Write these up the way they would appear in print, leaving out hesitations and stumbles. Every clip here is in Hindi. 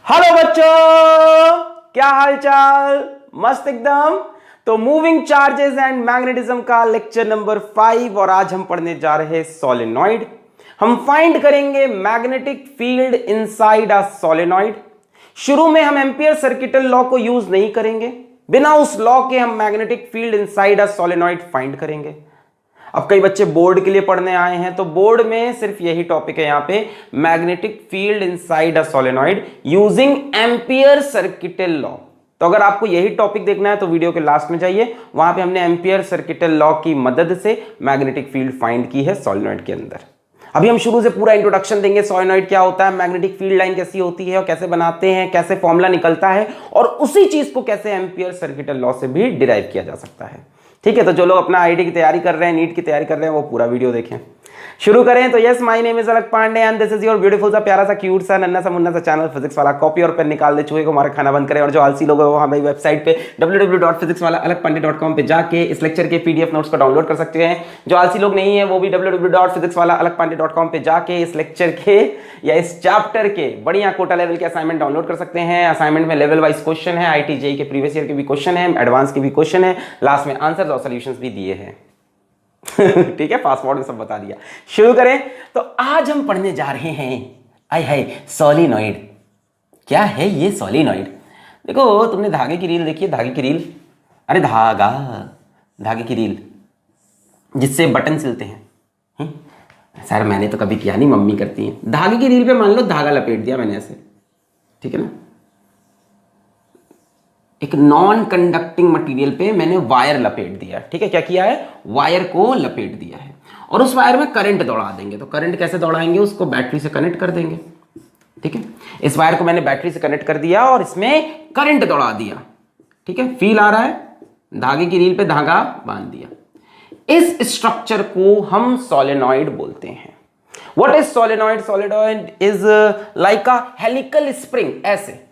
हेलो बच्चों, क्या हाल चाल? मस्त एकदम। तो मूविंग चार्जेस एंड मैग्नेटिज्म का लेक्चर नंबर 5 और आज हम पढ़ने जा रहे हैं सोलेनॉइड। हम फाइंड करेंगे magnetic field inside a solenoid. शुरू में हम एम्पियर सर्किटल लॉ को यूज नहीं करेंगे, बिना उस लॉ के हम magnetic field inside a solenoid find करेंगे। अब कई बच्चे बोर्ड के लिए पढ़ने आए हैं तो बोर्ड में सिर्फ यही टॉपिक है यहां पे, magnetic field inside a solenoid using ampere circuital law. तो अगर आपको यही टॉपिक देखना है तो वीडियो के लास्ट में जाइए, वहां पे हमने एम्पियर सर्किटल लॉ की मदद से मैग्नेटिक फील्ड फाइंड की है सोलेनॉइड के अंदर। अभी हम शुरू से पूरा इंट्रोडक्शन देंगे, सोलेनॉइड क्या होता है, मैग्नेटिक फील्ड लाइन कैसी होती है और कैसे बनाते हैं, कैसे फॉर्मूला निकलता है और उसी चीज को कैसे एम्पियर सर्किटल लॉ से भी डिराइव किया जा सकता है। ठीक है, तो जो लोग अपना आईटी की तैयारी कर रहे हैं, नीट की तैयारी कर रहे हैं, वो पूरा वीडियो देखें। शुरू करें तो yes, my name is Alak Pandey and this is your beautiful सा प्यारा सा क्यूट सा नन्ना सा मुन्ना सा चैनल फिजिक्स वाला। कॉपी और पेन निकाल दे, चूहे को हमारा खाना बंद करें। और जो आलसी लोग हैं वो हमारी वेबसाइट पे www.physicswalaalakpande.com पे जाके इस लेक्चर के पीडीएफ नोट्स को डाउनलोड कर सकते हैं। जो आलसी लोग नहीं है वो भी www.physicswalaalakpande.com पे जाके इस लेक्चर के या इस चैप्टर के बढ़िया कोटा लेवल के असाइनमेंट डाउनलोड कर सकते हैं। असाइनमेंट में लेवल वाइज क्वेश्चन है, आईटी जेईई के प्रीवियस ईयर के भी क्वेश्चन है, एडवांस के भी क्वेश्चन है, लास्ट में आंसर और सॉल्यूशंस भी दिए हैं। ठीक है, फास्ट फॉरवर्ड में सब बता दिया। शुरू करें तो आज हम पढ़ने जा रहे हैं आय हाय सोलेनॉइड। क्या है ये सोलेनॉइड? देखो, तुमने धागे की रील देखी है? धागे की रील, अरे धागे की रील जिससे बटन सिलते हैं। सर मैंने तो कभी किया नहीं, मम्मी करती हैं। धागे की रील पे मान लो धागा लपेट दिया मैंने ऐसे, ठीक है ना, एक नॉन कंडक्टिंग मटेरियल पे मैंने वायर लपेट दिया। ठीक है, क्या किया है? वायर को लपेट दिया है और उस वायर में करंट दौड़ा देंगे। तो करंट कैसे दौड़ाएंगे? उसको बैटरी से कनेक्ट कर देंगे। ठीक है, इस वायर को मैंने बैटरी से कनेक्ट कर दिया और इसमें करंट दौड़ा दिया। ठीक है, फील आ रहा है? धागे की रील पे धागा बांध दिया। इस स्ट्रक्चर को हम सोलेनॉइड बोलते हैं। What is solenoid? Solenoid is like a helical spring, ऐसे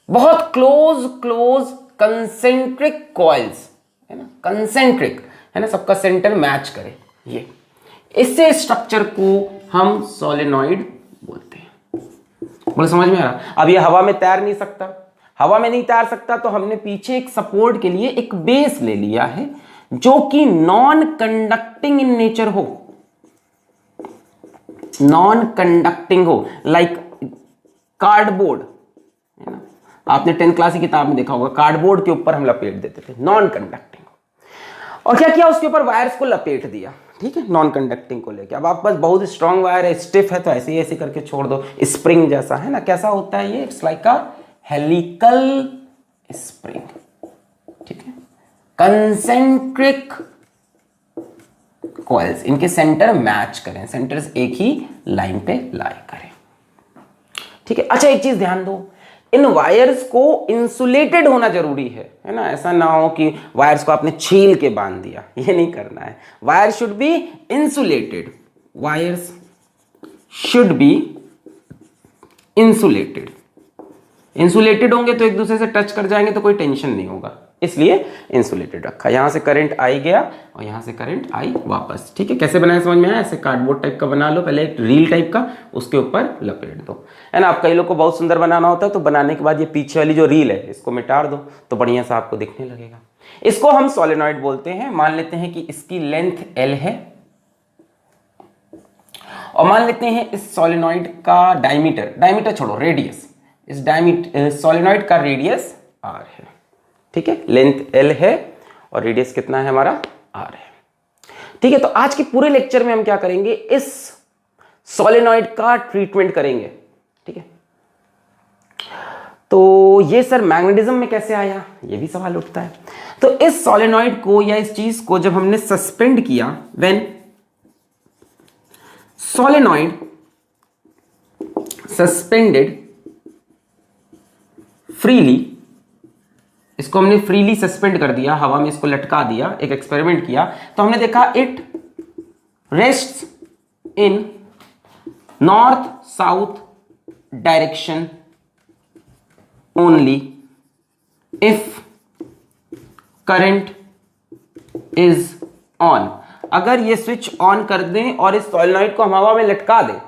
बहुत क्लोज कंसेंट्रिक कॉइल्स है ना, कंसेंट्रिक है ना, सबका सेंटर मैच करे, ये इससे स्ट्रक्चर को हम सोलेनॉइड बोलते हैं। बोले समझ में आ रहा? अब ये हवा में तैर नहीं सकता, हवा में नहीं तैर सकता तो हमने पीछे एक सपोर्ट के लिए एक बेस ले लिया है जो कि नॉन कंडक्टिंग इन नेचर हो, नॉन कंडक्टिंग हो, लाइक कार्डबोर्ड है ना। आपने 10th क्लास की किताब में देखा होगा, कार्डबोर्ड के ऊपर हम लपेट देते थे, नॉन कंडक्टिंग। और क्या किया? उसके ऊपर वायर्स को लपेट दिया। ठीक है, नॉन कंडक्टिंग को लेके। अब आपके पास बहुत स्ट्रॉन्ग वायर है, स्टिफ है, तो ऐसे ही ऐसे करके छोड़ दो, स्प्रिंग जैसा है ना। कैसा होता है ये? It's like a helical spring. ठीक है, कंसेंट्रिक कॉइल्स, इनके सेंटर मैच करें, सेंटर्स एक ही लाइन पे लाई करें। ठीक है, अच्छा एक चीज ध्यान दो, इन वायर्स को इंसुलेटेड होना जरूरी है ना। ऐसा ना हो कि वायर्स को आपने छील के बांध दिया, ये नहीं करना है। Wire should be insulated, wires should be insulated. Insulated होंगे तो एक दूसरे से टच कर जाएंगे तो कोई टेंशन नहीं होगा, इसलिए इंसुलेटेड रखा। यहां से करंट आई गया और यहां से करंट आई वापस। ठीक है, कैसे बनाया समझ में आया? ऐसे कार्डबोर्ड टाइप का बना लो, पहले एक रील टाइप का, उसके ऊपर लपेट दो, है ना। आप कई लोग को बहुत सुंदर बनाना होता है तो बनाने के बाद ये पीछे वाली जो रील है इसको मिटा दो तो बढ़िया सा आपको दिखने लगेगा। इसको हम सोलेनॉइड बोलते हैं। मान लेते हैं कि इसकी लेंथ L है और मान लेते हैं इस सोलेनॉइड का डायमीटर छोड़ो, रेडियस, इस सोलेनॉइड का रेडियस R है। ठीक है, लेंथ L है और रेडियस कितना है हमारा? R है। ठीक है, तो आज के पूरे लेक्चर में हम क्या करेंगे? इस सोलेनॉइड का ट्रीटमेंट करेंगे। ठीक है, तो ये सर मैग्नेटिज्म में कैसे आया, ये भी सवाल उठता है। तो इस सोलेनॉइड को या इस चीज को जब हमने सस्पेंड किया, व्हेन सोलेनॉइड सस्पेंडेड फ्रीली, इसको हमने फ्रीली सस्पेंड कर दिया, हवा में इसको लटका दिया, एक एक्सपेरिमेंट किया तो हमने देखा it rests in north south direction only if current is on. अगर ये स्विच ऑन कर दें और इस सोलेनॉइड को हम हवा में लटका दें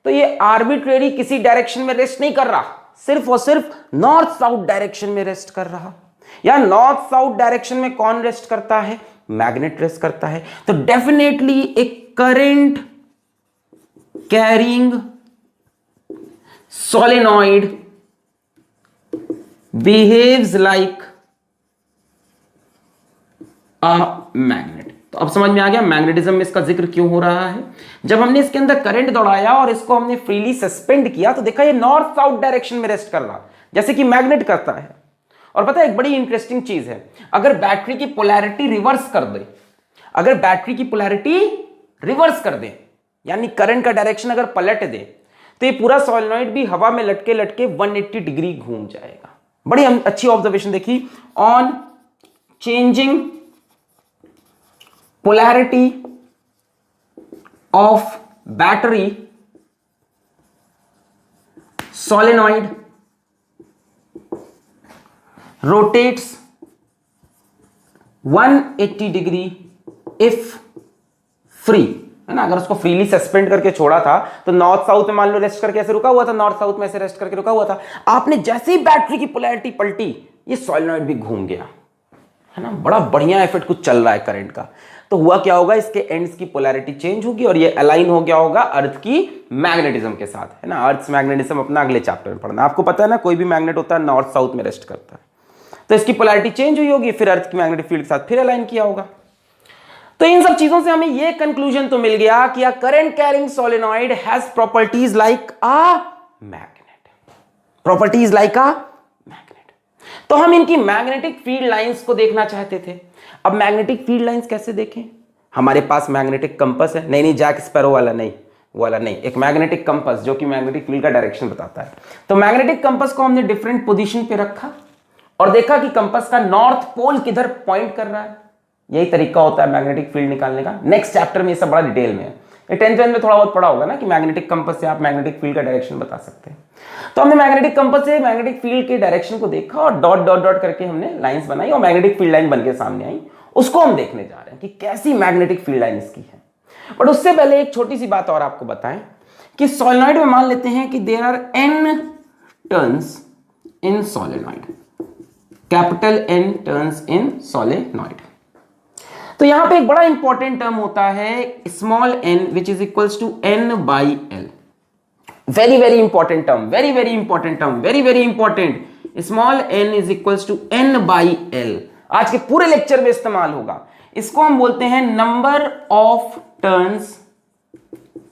तो ये आर्बिट्रेरी किसी डायरेक्शन में रेस्ट नहीं कर रहा, सिर्फ और सिर्फ नॉर्थ साउथ डायरेक्शन में रेस्ट कर रहा। या नॉर्थ साउथ डायरेक्शन में कौन रेस्ट करता है? मैग्नेट रेस्ट करता है। तो डेफिनेटली एक current carrying solenoid behaves like a magnet. तो अब समझ में आ गया मैग्नेटिज्म में इसका जिक्र क्यों हो रहा है। जब हमने इसके अंदर करंट दौड़ाया और इसको हमने फ्रीली सस्पेंड किया तो देखा ये नॉर्थ साउथ डायरेक्शन में रेस्ट कर रहा, जैसे कि मैग्नेट करता है। और पता है एक बड़ी इंटरेस्टिंग चीज है, अगर बैटरी की पोलैरिटी रिवर्स कर दे, अगर बैटरी की पोलैरिटी रिवर्स कर दे, यानी करंट का डायरेक्शन अगर पलट दे, तो ये पूरा सोलेनॉइड भी हवा में लटके लटके 180 डिग्री घूम जाएगा। बड़ी अच्छी ऑब्जर्वेशन देखी। On changing polarity of battery solenoid rotates 180 degree if free, है ना। अगर उसको फ्रीली सस्पेंड करके छोड़ा था तो नॉर्थ साउथ में मान लो रेस्ट करके ऐसे रुका हुआ था, नॉर्थ साउथ में ऐसे रेस्ट करके रुका हुआ था। आपने जैसे ही बैटरी की पोलैरिटी पलटी, ये सोलेनॉइड भी घूम गया, है ना। बड़ा बढ़िया इफेक्ट कुछ चल रहा है करंट का। तो हुआ क्या होगा, इसके एंड्स की पोलैरिटी चेंज होगी और ये अलाइन हो गया होगा अर्थ की मैग्नेटिज्म के साथ, है ना। अर्थ मैग्नेटिज्म अपना अगले चैप्टर में पढ़ना। आपको पता है ना, कोई भी मैग्नेट होता है नॉर्थ साउथ में रेस्ट करता है, तो इसकी पोलैरिटी चेंज हुई होगी, फिर अर्थ की मैग्नेटिक फील्ड के साथ फिर अलाइन किया होगा। तो इन सब चीजों से हमें यह कंक्लूजन तो मिल गया कि current carrying solenoid has properties like a magnet, properties like a magnet. तो हम इनकी मैग्नेटिक फील्ड लाइंस को देखना चाहते थे। अब मैग्नेटिक फील्ड लाइंस कैसे देखें? हमारे पास मैग्नेटिक कंपास है, नहीं जैक स्पैरो वाला नहीं, वाला नहीं, एक मैग्नेटिक कंपास जो कि मैग्नेटिक फील्ड का डायरेक्शन बताता है। तो मैग्नेटिक कंपास को हमने डिफरेंट पोजीशन पे रखा और देखा कि कंपास का नॉर्थ पोल किधर पॉइंट कर रहा है। यही तरीका होता है मैग्नेटिक फील्ड निकालने का। नेक्स्ट चैप्टर में ये सब बड़ा डिटेल में है, ये 10th में थोड़ा बहुत पढ़ा होगा ना कि मैग्नेटिक कंपास से आप मैग्नेटिक फील्ड का डायरेक्शन बता सकते हैं। तो हमने मैग्नेटिक कंपास से मैग्नेटिक फील्ड के डायरेक्शन को देखा और डॉट डॉट डॉट करके हमने लाइंस बनाई और मैग्नेटिक फील्ड लाइन बनके सामने आई। उसको हम देखने जा रहे हैं कि कैसी मैग्नेटिक फील्ड लाइन इसकी है। बट उससे पहले एक छोटी सी बात और आपको बताएं कि सोलेनॉइड में मान लेते हैं कि there are n turns in solenoid, capital N turns in solenoid. तो यहां पे एक बड़ा इंपॉर्टेंट टर्म होता है small n which is equals to n by l। Very very important term, very very important term, very very important. Small n is equals to n by l आज के पूरे लेक्चर में इस्तेमाल होगा। इसको हम बोलते हैं number of turns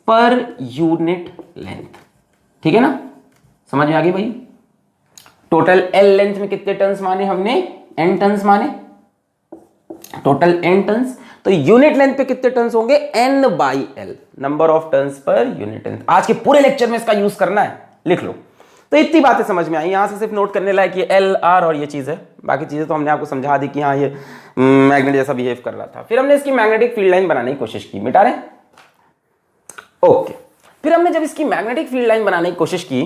per unit length, ठीक है ना। समझ में आ गई भाई? टोटल L लेंथ में कितने टर्न्स माने हमने? n टर्न्स माने, टोटल n टर्न्स। तो यूनिट लेंथ पे कितने टर्न्स होंगे? n by l, number of turns per unit length. आज के पूरे लेक्चर में इसका यूज करना है, लिख लो। तो इतनी बातें समझ में आई। यहां से सिर्फ नोट करने लायक ये L R और ये चीज है, बाकी चीजें तो हमने आपको समझा दी कि हाँ ये मैग्नेट जैसा बिहेव कर रहा था। फिर हमने इसकी मैग्नेटिक फील्ड लाइन बनाने की कोशिश की, मिटा रहे ओके। फिर हमने जब इसकी मैग्नेटिक फील्ड लाइन बनाने की कोशिश की,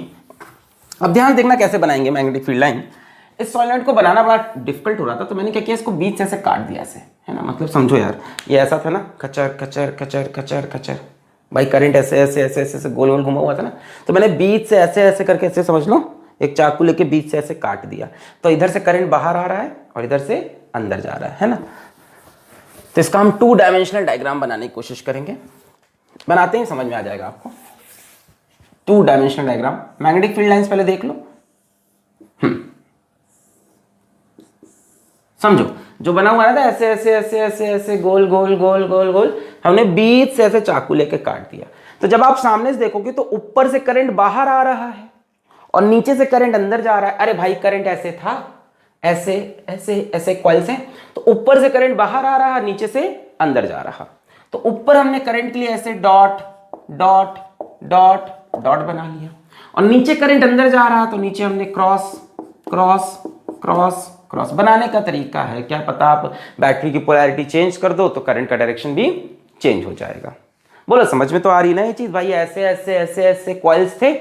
अब ध्यान देखना कैसे बनाएंगे मैग्नेटिक फील्ड लाइन। इस सोलेनॉइड को बनाना बड़ा डिफिकल्ट हो रहा था, तो मैंने क्या किया, इसको बीच से ऐसे काट दिया ऐसे, है ना। मतलब समझो यार, ये ऐसा था ना, कचर कचर कचर कचर कचर, भाई करंट ऐसे ऐसे ऐसे ऐसे ऐसे गोल गोल घुमा हुआ था ना, तो मैंने बीच से ऐसे ऐसे करके ऐसे समझ लो एक चाकू लेके बीच से ऐसे काट दिया। तो इधर से करंट बाहर आ रहा है और इधर से अंदर जा रहा है ना। तो इसका हम 2 डायमेंशनल डायग्राम बनाने की कोशिश करेंगे, बनाते ही समझ में आ जाएगा आपको। 2 dimensional diagram, magnetic field lines पहले देख लो। समझो जो बना हुआ था ऐसे ऐसे ऐसे ऐसे ऐसे गोल गोल गोल गोल गोल, हमने बीच से ऐसे चाकू लेके काट दिया। तो जब आप सामने से देखोगे तो ऊपर से करंट बाहर आ रहा है और नीचे से करंट अंदर जा रहा है। अरे भाई करंट ऐसे था, ऐसे ऐसे ऐसे कॉइल से, तो ऊपर से करंट बाहर आ रहा, नीचे से अंदर जा रहा। तो ऊपर हमने करंट के लिए ऐसे डॉट डॉट डॉट डॉट बना लिया और नीचे करंट अंदर जा रहा, तो नीचे हमने क्रॉस क्रॉस क्रॉस क्रॉस। बनाने का तरीका है, क्या पता आप बैटरी की पोलैरिटी चेंज कर दो तो करंट का डायरेक्शन भी चेंज हो जाएगा। बोलो समझ में तो आ रही ना ये चीज? भाई ऐसे ऐसे ऐसे ऐसे कॉइल्स थे,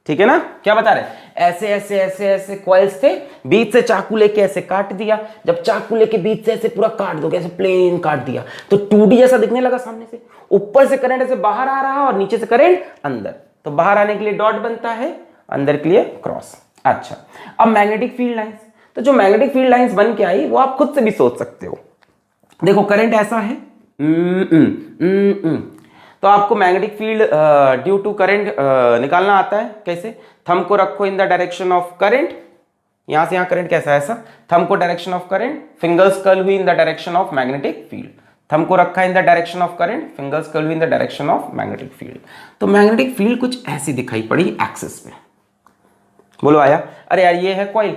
ठीक है ना। क्या बता रहे? ऐसे ऐसे ऐसे ऐसे कॉइल्स थे, बीच से चाकू लेके ऐसे काट दिया। जब चाकू लेके बीच से ऐसे पूरा काट दोगे, ऐसे प्लेन काट दिया, तो 2D जैसा दिखने लगा सामने से। ऊपर से करंट ऐसे बाहर आ रहा और नीचे से करंट अंदर, तो बाहर आने के लिए डॉट बनता है, अंदर के लिए क्रॉस। अच्छा, अब मैग्नेटिक फील्ड लाइंस, तो जो मैग्नेटिक फील्ड लाइंस बन के आई वो आप खुद से भी सोच सकते हो। देखो करंट ऐसा है, तो आपको magnetic field due to current निकालना आता है। कैसे? थंब को रखो in the direction of current, यहां से यहां करंट कैसा है ऐसा, थंब को direction of current, fingers curl हुई in the direction of magnetic field, thumb को रखा in the direction of current, fingers curl हुई in the direction of magnetic field. तो मैग्नेटिक फील्ड कुछ ऐसी दिखाई पड़ी एक्सिस पे। बोलो आया? अरे यार ये है कॉइल,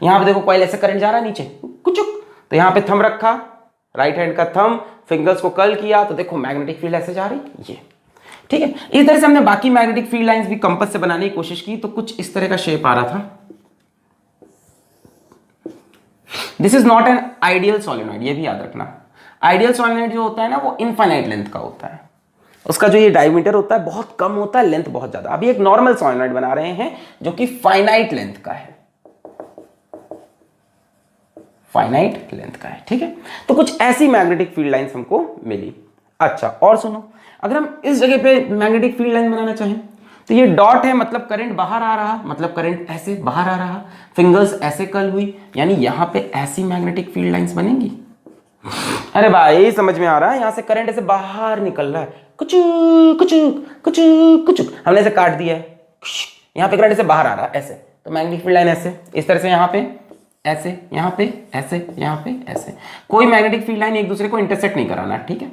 यहां पे देखो कॉइल ऐसे करंट जा रहा है नीचे कुचुक, तो यहां पे थंब रखा, राइट हैंड का थंब, फिंगर्स को कर्ल किया, तो देखो मैग्नेटिक फील्ड ऐसे जा रही, ये ठीक है। इस तरह से हमने बाकी मैग्नेटिक फील्ड लाइंस भी कंपास से बनाने की कोशिश की, तो कुछ इस तरह का शेप आ रहा था। This is not an ideal solenoid, ये भी याद रखना। आइडियल सोलेनॉइड जो होता है ना वो इनफाइनाइट लेंथ का होता है, उसका जो ये डायमीटर होता है बहुत कम होता है, लेंथ बहुत ज्यादा। अभी एक नॉर्मल सोलेनॉइड बना रहे हैं जो कि फाइनाइट लेंथ का है, फाइनाइट लेंथ का है, ठीक है। तो कुछ ऐसी मैग्नेटिक फील्ड लाइंस हमको मिली। अच्छा और सुनो, अगर हम इस जगह पे मैग्नेटिक फील्ड लाइन बनाना चाहें तो ये डॉट है, मतलब करंट बाहर आ रहा, मतलब करंट ऐसे बाहर आ रहा, फिंगर्स ऐसे कर्ल हुई, यानी यहां पे ऐसी मैग्नेटिक फील्ड लाइंस बनेंगी। अरे भाई समझ में आ रहा है, यहां से करंट ऐसे बाहर निकल रहा है, कुचुक कुचुक कुचुक कुचुक, हमने ऐसे काट दिया है, यहां पे करंट ऐसे बाहर आ रहा है ऐसे, तो मैग्नेटिक फील्ड लाइन ऐसे, इस तरह से यहां पे ऐसे, यहां पे ऐसे, यहां पे ऐसे। कोई मैग्नेटिक फील्ड लाइन एक दूसरे को इंटरसेक्ट नहीं कराना, ठीक है।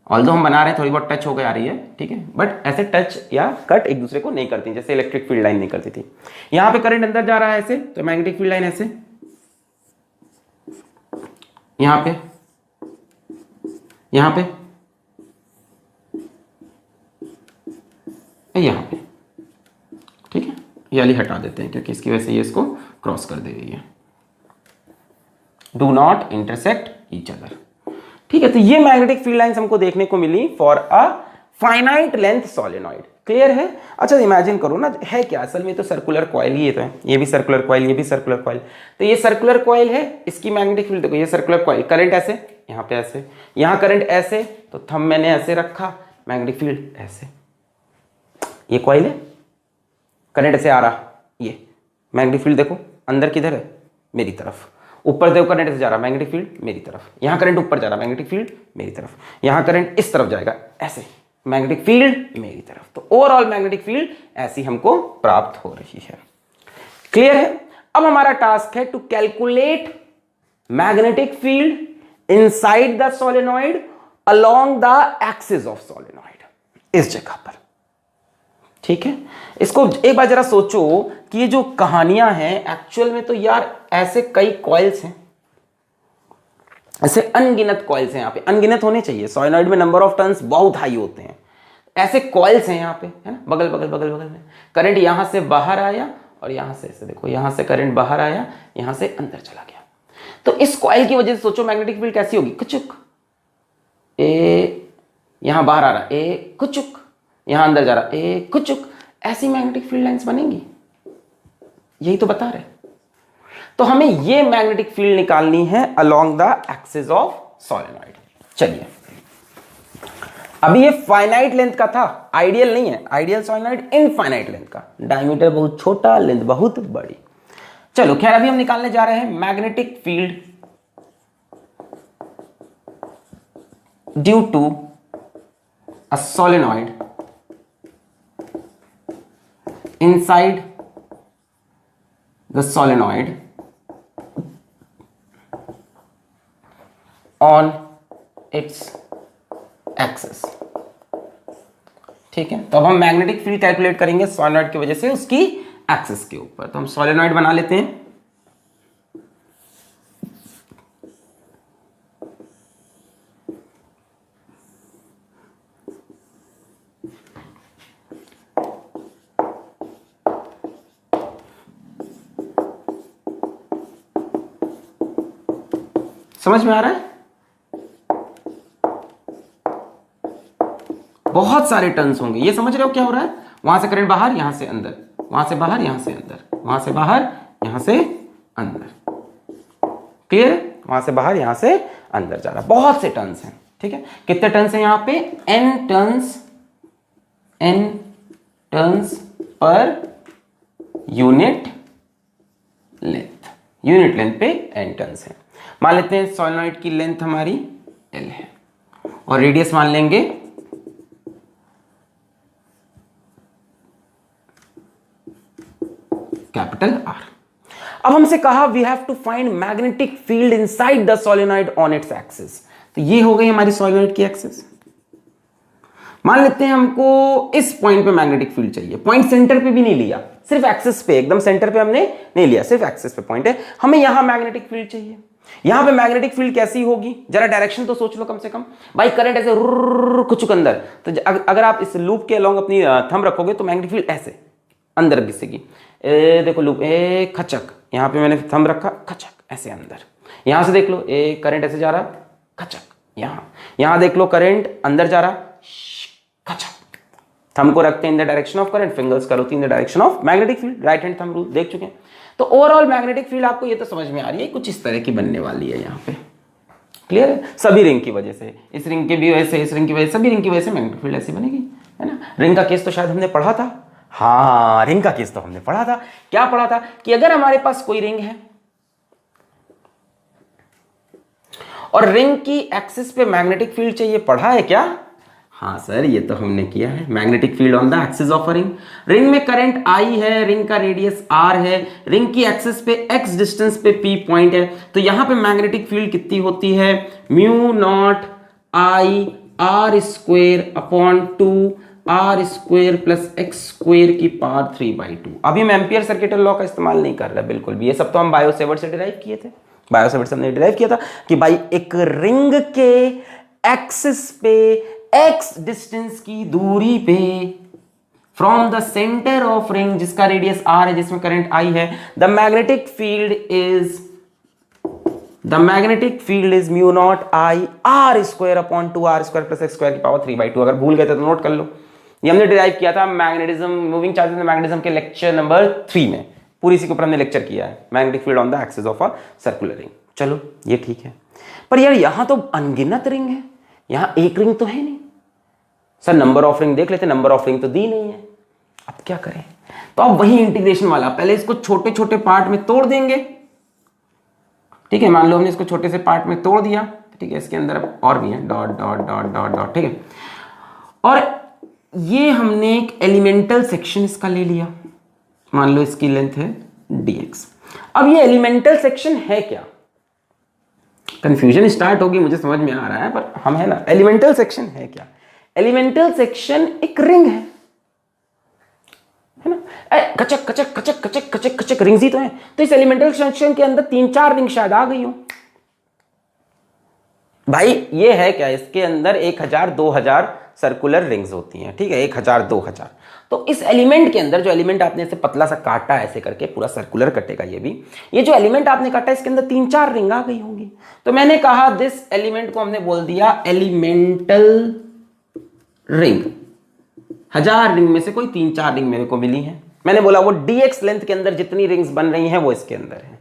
ऑल्दो हम बना रहे हैं थोड़ी बहुत टच हो गई आ रही है, ठीक है, बट ऐसे टच या कट एक दूसरे को नहीं करती, जैसे इलेक्ट्रिक फील्ड लाइन नहीं करती थी। यहां पे करंट अंदर जा रहा है ऐसे, तो मैग्नेटिक फील्ड लाइन ऐसे, यहां पे, यहां पे, यहां पे, ठीक है। ये वाली हटा देते हैं क्योंकि इसकी वजह से ये इसको क्रॉस कर दे रही है। Do not intersect each other, ठीक है। तो ये मैग्नेटिक फील्ड लाइंस हमको देखने को मिली for a finite length solenoid. Clear है? अच्छा इमेजिन करो ना, है क्या असल में, तो सर्कुलर कॉइल ही तो है, ये भी सर्कुलर कॉइल, ये भी सर्कुलर कॉइल। तो ये सर्कुलर कॉइल है, इसकी मैग्नेटिक फील्ड देखो, ये सर्कुलर कॉइल, करंट ऐसे, यहां पे ऐसे, यहां करंट ऐसे, तो थंब मैंने ऐसे रखा, मैग्नेटिक फील्ड ऐसे, ये कॉइल है, करंट ऐसे आ रहा, ये मैग्नेटिक फील्ड देखो अंदर किधर है, मेरी तरफ, ऊपर देखो करंट ऐसे जा रहा, मैग्नेटिक फील्ड मेरी तरफ, यहां करंट ऊपर जा रहा, मैग्नेटिक फील्ड मेरी तरफ, यहां करंट इस तरफ जाएगा ऐसे, मैग्नेटिक फील्ड मेरी तरफ। तो ओवरऑल मैग्नेटिक फील्ड ऐसी हमको प्राप्त हो रही है। क्लियर है? अब हमारा टास्क है to calculate magnetic field inside the solenoid along the axis of solenoid, इस जगह पर, ठीक है। इसको एक बार जरा सोचो कि ये जो कहानियां हैं एक्चुअल में तो यार ऐसे कई कॉइल्स हैं, ऐसे अनगिनत कॉइल्स हैं, यहाँ पे अनगिनत होने चाहिए, सोलेनॉइड में नंबर ऑफ टर्न्स बहुत हाई होते हैं, ऐसे कॉइल्स हैं यहाँ पे, है ना, बगल बगल बगल बगल में। करंट यहां से बाहर आया और यहां से ऐसे देखो, यहां से करंट बाहर आया, यहां से अंदर चला गया। तो इस कॉइल की वजह से सोचो मैग्नेटिक फील्ड कैसी होगी, कुचुक, ए यहां बाहर आ रहा, ए कुचुक, यहां अंदर जा रहा, ए कुचुक, ऐसी मैग्नेटिक फील्ड लाइंस बनेंगी, यही तो बता रहे। तो हमें ये मैग्नेटिक फील्ड निकालनी है along the axis of solenoid. चलिए, अभी ये फाइनाइट लेंथ का था, आइडियल नहीं है, आइडियल सोलेनॉइड इनफाइनाइट लेंथ का, डायमीटर बहुत छोटा, लेंथ बहुत बड़ी। चलो खैर, अभी हम निकालने जा रहे हैं magnetic field due to a solenoid inside the solenoid on its axis, ठीक है। तो अब हम मैग्नेटिक फील्ड कैलकुलेट करेंगे सोलेनॉइड की वजह से उसकी एक्सिस के ऊपर। तो हम सोलेनॉइड बना लेते हैं, समझ में आ रहा है? बहुत सारे टर्न्स होंगे, ये समझ रहे हो क्या हो रहा है, वहां से करंट बाहर, यहां से अंदर, वहां से बाहर, यहां से अंदर, वहां से बाहर, यहां से अंदर। क्लियर? वहां से बाहर, यहां से अंदर जा रहा, बहुत से टर्न्स हैं, ठीक है। कितने टर्न्स हैं यहां पे, n turns per unit length पे n टर्न्स है। मान लेते हैं सोलेनॉइड की लेंथ हमारी L है और रेडियस मान लेंगे कैपिटल R। अब हमसे कहा we have to find magnetic field inside the solenoid on its axis. तो ये हो गई हमारी सोलेनॉइड की एक्सिस। मान लेते हैं हमको इस पॉइंट पे मैग्नेटिक फील्ड चाहिए। पॉइंट सेंटर पे भी नहीं लिया, सिर्फ एक्सिस पे, एकदम सेंटर पे हमने नहीं लिया, सिर्फ एक्सिस पे पॉइंट है। हमें यहां मैग्नेटिक फील्ड चाहिए। यहां पे मैग्नेटिक फील्ड कैसी होगी, जरा डायरेक्शन तो सोच लो कम से कम। भाई करंट ऐसे कुछ अंदर, तो अगर आप इस लूप के अलोंग अपनी थंब रखोगे तो मैग्नेटिक फील्ड ऐसे अंदर घिसेगी। देखो लूप ए खचक, यहां पे मैंने थंब रखा, खचक ऐसे अंदर। यहां से देख लो ए करंट ऐसे जा रहा, खचक। यहां देख लो करंट अंदर जा रहा, खचक। थंब को रखते हैं in the direction of current, fingers करो in the direction of magnetic field, right hand thumb rule देख चुके हैं। तो ओवरऑल मैग्नेटिक फील्ड आपको ये तो समझ में आ रही है, कुछ इस तरह की बनने वाली है यहाँ पे। क्लियर है? सभी रिंग की वजह से, इस रिंग के भी वजह से, इस रिंग की वजह से, सभी रिंग की वजह से मैग्नेटिक फील्ड ऐसी बनेगी, है ना। रिंग का केस तो शायद हमने पढ़ा था। हाँ, रिंग का केस तो हमने पढ़ा था। क्या पढ़ा था कि अगर हमारे पास कोई रिंग है और रिंग की एक्सिस पे मैग्नेटिक फील्ड चाहिए, पढ़ा है क्या? हाँ सर, ये तो हमने किया है। Magnetic field on the axis of a ring. Ring में करंट I है, रिंग का रेडियस R है, रिंग की एक्सिस पे x डिस्टेंस पे P पॉइंट है, तो यहां पे मैग्नेटिक फील्ड कितनी होती है? Mu naught I R square upon 2 R square plus x square की पावर 3/2। अभी हम एम्पियर सर्किटल लॉ का इस्तेमाल नहीं कर रहा बिल्कुल भी, ये सब तो हम बायो-सेवर्ट से डिराइव किए थे। बायो-सेवर्ट से हमने डिराइव किया था कि भाई एक रिंग के एक्सिस पे x डिस्टेंस की दूरी पे from the centre of ring, जिसका रेडियस r है, जिसमें करंट I है, the magnetic field is mu naught I R square upon 2 R square plus x square की पावर 3/2। अगर भूल गए तो नोट कर लो। ये हमने डिराइव किया था magnetism, moving charges and magnetism के लेक्चर नंबर 3 में। पूरी इसी के ऊपर हमने लेक्चर किया है, magnetic field on the axis of a circular ring. चलो ये ठीक है, पर यार यहां तो अनगिनत रिंग है, यहां एक रिंग तो है नहीं। सर नंबर ऑफ रिंग देख लेते, नंबर ऑफ रिंग तो दी नहीं है। अब क्या करें? तो अब वही इंटीग्रेशन वाला, पहले इसको छोटे छोटे पार्ट में तोड़ देंगे। ठीक है, मान लो हमने इसको छोटे से पार्ट में तोड़ दिया, ठीक है। इसके अंदर अब और भी है, dot dot dot dot dot, ठीक है। और ये हमने एक एलिमेंटल सेक्शन इसका ले लिया, मान लो इसकी लेंथ है dx। अब ये एलिमेंटल सेक्शन है क्या? कंफ्यूजन स्टार्ट होगी, मुझे समझ में आ रहा है, पर हम है ना, एलिमेंटल सेक्शन है क्या? एलिमेंटल सेक्शन एक रिंग है ना। कचक कचक कचक कचक कचक कचक रिंग्स ही तो है। तो इस एलिमेंटल सेक्शन के अंदर 3-4 रिंग शायद आ गई हो। भाई ये है क्या, इसके अंदर 1000-2000 सर्कुलर रिंग्स होती हैं, ठीक है, 1000-2000। तो इस एलिमेंट के अंदर, जो एलिमेंट आपने ऐसे पतला सा काटा ऐसे करके, पूरा सर्कुलर कटेगा ये भी, ये जो एलिमेंट आपने काटा इसके अंदर 3-4 रिंग आ गई होंगी। तो मैंने कहा दिस एलिमेंट को हमने बोल दिया एलिमेंटल रिंग। 1000 रिंग में से कोई 3-4 रिंग मेरे को मिली है। मैंने बोला वो dx लेंथ के अंदर जितनी रिंग्स बन रही हैं वो इसके अंदर है।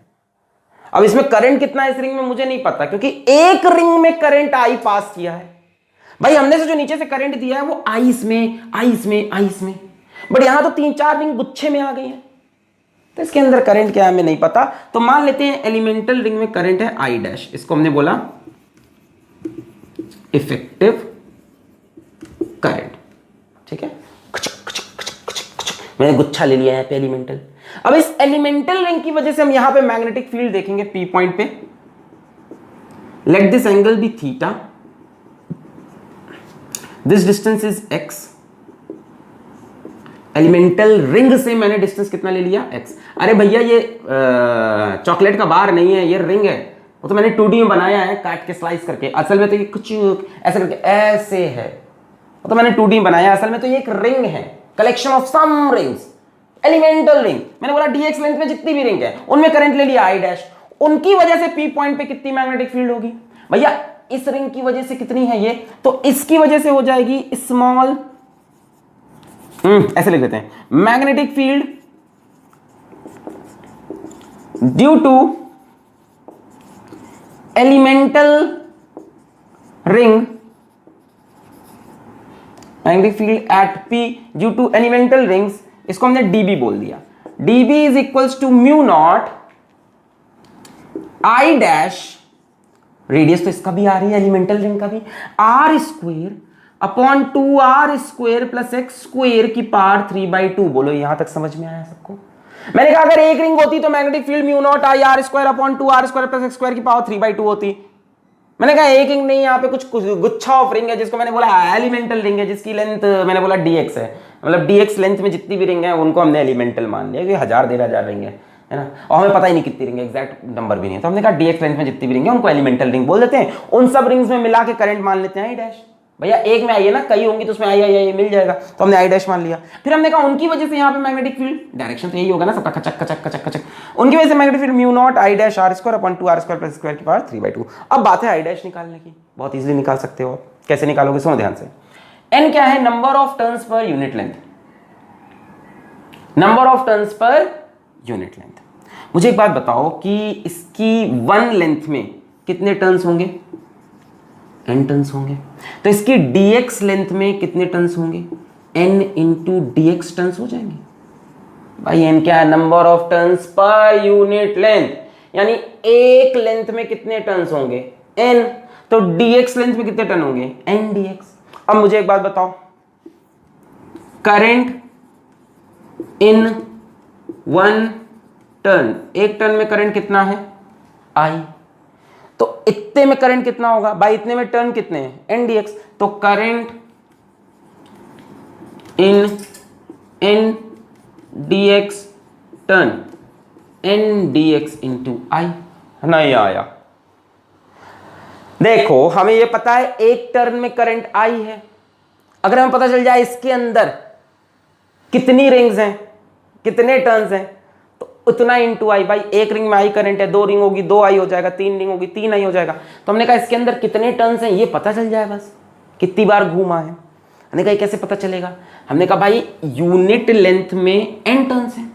अब इसमें करंट कितना है इस रिंग में मुझे नहीं पता, क्योंकि एक रिंग में करंट I पास किया है। भाई हमने से जो नीचे से करंट दिया है वो I इसमें, बट यहां तो 3-4 रिंग गुच्छे में आ गई है, तो इसके अंदर करंट क्या है हमें नहीं पता। तो मान लेते हैं एलिमेंटल रिंग में करंट है I डैश, इसको हमने बोला इफेक्टिव करंट, ठीक है। मैंने गुच्छा ले लिया है पे एलिमेंटल। अब इस एलिमेंटल रिंग की वजह से हम यहां पे मैग्नेटिक फील्ड देखेंगे P पॉइंट पे। Let this angle be theta, this distance is x। Elemental ring से मैंने डिस्टेंस कितना ले लिया, x। अरे भैया ये चॉकलेट का बार नहीं है, ये रिंग है। वो तो मैंने 2D में बनाया है, काट के स्लाइस करके। असल में तो ये कुछ ऐसे करके ऐसे है, वो तो मैंने 2D में बनाया। असल में तो ये एक रिंग है, collection of some rings, elemental ring. मैंने बोला dx लेंथ में जितनी भी रिंग है उनमें करंट ले लिया I डैश, उनकी वजह से P पॉइंट पे कितनी मैग्नेटिक फील्ड होगी भैया? इस रिंग की वजह से कितनी है ये, तो इसकी वजह से हो जाएगी स्मॉल, ऐसे लिख देते हैं, magnetic field due to elemental ring, magnetic field at P due to elemental rings इसको हमने डीबी बोल दिया। DB is equals to mu naught I dash, radius तो इसका भी आ रही है, एलिमेंटल रिंग का भी, r square upon 2r² plus x square की पावर 3/2। बोलो यहां तक समझ में आया सबको? मैंने कहा अगर एक रिंग होती तो magnetic field mu naught I R square upon 2r² plus x square की पावर 3/2 होती। मैंने कहा एक रिंग नहीं, यहाँ पे कुछ गुच्छा ऑफ रिंग है, जिसको मैंने बोला एलिमेंटल रिंग है, जिसकी लेंथ मैंने बोला dx है, मतलब dx लेंथ में जितनी भी रिंग है उनको हमने एलिमेंटल मान लिया, क्योंकि 1000 रिंग है ना, और हमें पता ही नहीं कितनी रिंग है, एग्जैक्ट नंबर भी नहीं है, तो हमने कहा dx लेंथ में जितनी भी रिंग है उनको एलिमेंटल रिंग बोल देते हैं। उन सब रिंग्स में मिला के करंट मान लेते हैं आई डैश। भैया एक में आई है ना, कई होंगी तो उसमें आई मिल जाएगा, तो हमने आई डैश मान लिया। फिर हमने कहा उनकी वजह से यहाँ पे मैग्नेटिक फील्ड, डायरेक्शन तो यही होगा ना सबका, खचक खचक खचक खचक, उनकी वजह से magnetic field mu naught I dash are square upon 2r² plus square की पावर 3/2। अब बात है आई डैश निकालने की, बहुत इजीली निकाल सकते हो आप। कैसे निकालोगे सुनो ध्यान से। n क्या है? Number of turns per unit length, number of turns per unit length. मुझे एक बात बताओ कि इसकी वन लेंथ में कितने टर्न्स होंगे? n टर्न्स होंगे। तो इसकी dx लेंथ में कितने टर्न्स होंगे? n इंटू dx टर्न्स हो जाएंगे। भाई n क्या है? Number of turns per unit length, यानी एक लेंथ में कितने टर्न्स होंगे? n। तो dx लेंथ में कितने टर्न होंगे? n dx। अब मुझे एक बात बताओ, करंट इन वन टर्न, एक टर्न में करंट कितना है? I। तो इतने में करंट कितना होगा? भाई इतने में टर्न कितने हैं? n dx। तो current in n dx turn n dx into I. नहीं आया? देखो हमें यह पता है एक टर्न में करंट आई है, अगर हमें पता चल जाए इसके अंदर कितनी रिंग्स हैं, कितने टर्न्स हैं, तो उतना इंटू आई। भाई एक रिंग में आई करंट है, 2 रिंग होगी 2 आई हो जाएगा, 3 रिंग होगी 3 आई हो जाएगा। तो हमने कहा इसके अंदर कितने टर्न्स हैं ये पता चल जाए, बस कितनी बार घूमा है। हमने कहा कैसे पता चलेगा? हमने कहा भाई यूनिट लेंथ में n टर्न्स हैं,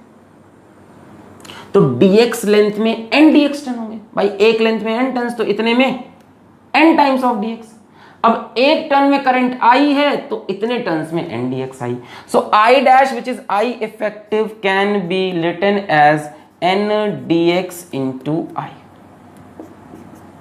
तो dx लेंथ में n dx टर्न होंगे। भाई एक लेंथ में n टर्न्स, तो इतने में n टाइम्स ऑफ dx। अब एक टर्न में करंट आई है तो इतने टर्न्स में n dx I. So I dash which is I effective can be written as n dx into I.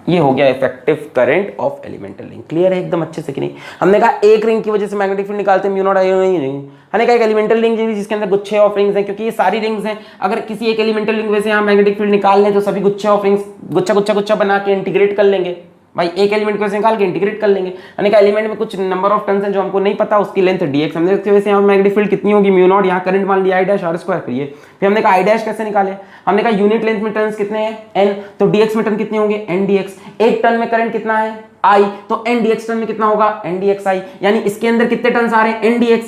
ये हो गया effective current of elemental ring. Clear है एकदम अच्छे से कि नहीं? हमने कहा एक रिंग की वजह से मैग्नेटिक फील्ड निकालते हैं म्यू नॉट आई नहीं रिंग। हमने कहा एक एलिमेंटल रिंग जिसके अंदर गुच्छे ऑफ रिंग्स हैं, क्योंकि ये सारी रिंग्स हैं, अगर किसी एक एलिमेंटल रिंग वजह से यहाँ मैग्नेटिक फील्ड निकाल लें तो सभी गुच्छे ऑफ रिंग्स गुच्छा गुच्छा गुच्छा बना के इंटीग्रेट कर लेंगे। भाई एक एलिमेंट को ऐसे निकाल के इंटीग्रेट कर लेंगे। हमने कहा एलिमेंट में कुछ नंबर ऑफ टर्न्स हैं जो हमको नहीं पता, उसकी लेंथ dx। हमने उसकी वजह से यहाँ मैग्नेटिक फील्ड कितनी होगी? म्यू नॉट, यहाँ करंट मान लिया आई डैश आर स्क्वायर। फिर हमने कहा आई डैश कैसे निकाले? हमने कहा यूनिट लेंथ में टर्न्स कितने हैं? n, तो dx में टर्न कितने होंगे? n dx। एक टर्न में करंट कितना है? I, तो n dx टर्न में कितना होगा? n dx I। यानी इसके अंदर कितने टर्न्स आ रहे हैं? n dx।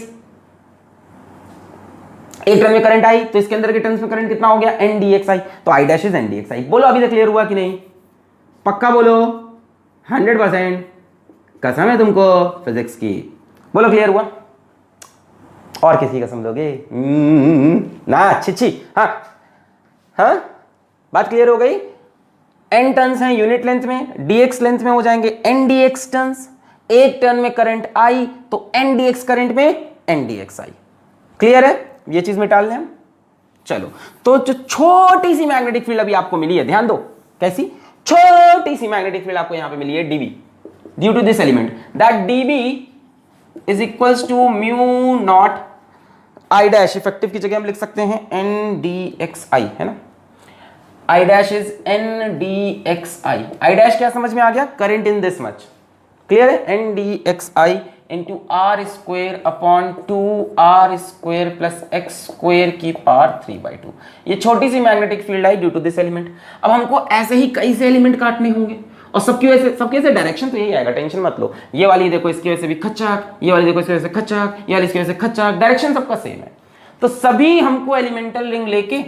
एक टर्न में करंट आई तो इसके अंदर के टर्न्स में करंट कितना हो गया? n dx I। तो I dash is n dx I। बोलो अभी तक क्लियर हुआ कि नहीं? पक्का बोलो, 100% कसम है तुमको फिजिक्स की। बोलो क्लियर हुआ? और किसी कसम दोगे? ना अच्छी। हाँ हाँ, बात क्लियर हो गई। n टर्न्स हैं यूनिट लेंथ में, dx लेंथ में हो जाएंगे n dx टर्न्स। एक टर्न में करंट आई तो n dx करंट में n dx आई। क्लियर है? ये चीज में टाल लें हम। चलो, तो जो छोटी सी मैग्नेटिक फील्ड अभी आपको मिली है, ध्यान दो कैसी छोटी सी मैग्नेटिक फील्ड आपको यहां पे मिली है dB, due to this element, that dB is equals to mu naught I dash. Effective की जगह हम लिख सकते हैं n dxi, है ना? I dash is n dxi। I dash क्या समझ में आ गया? Current in this much. Clear है? n dxi into R square upon 2r² plus x square की पावर 3/2। ये छोटी सी मैग्नेटिक फील्ड आई ड्यू टू दिस एलिमेंट। अब हमको ऐसे ही कई से एलिमेंट काटने होंगे और सबके वजह से डायरेक्शन तो यही आएगा, टेंशन मत लो। ये वाली देखो इसकी वजह से भी खच्चाक, ये वाली देखो इसकी वजह से खच्चाक, ये वाली इसकी वजह से खच्चाक, डायरेक्शन सबका सेम है। तो सभी हमको एलिमेंटल रिंग लेके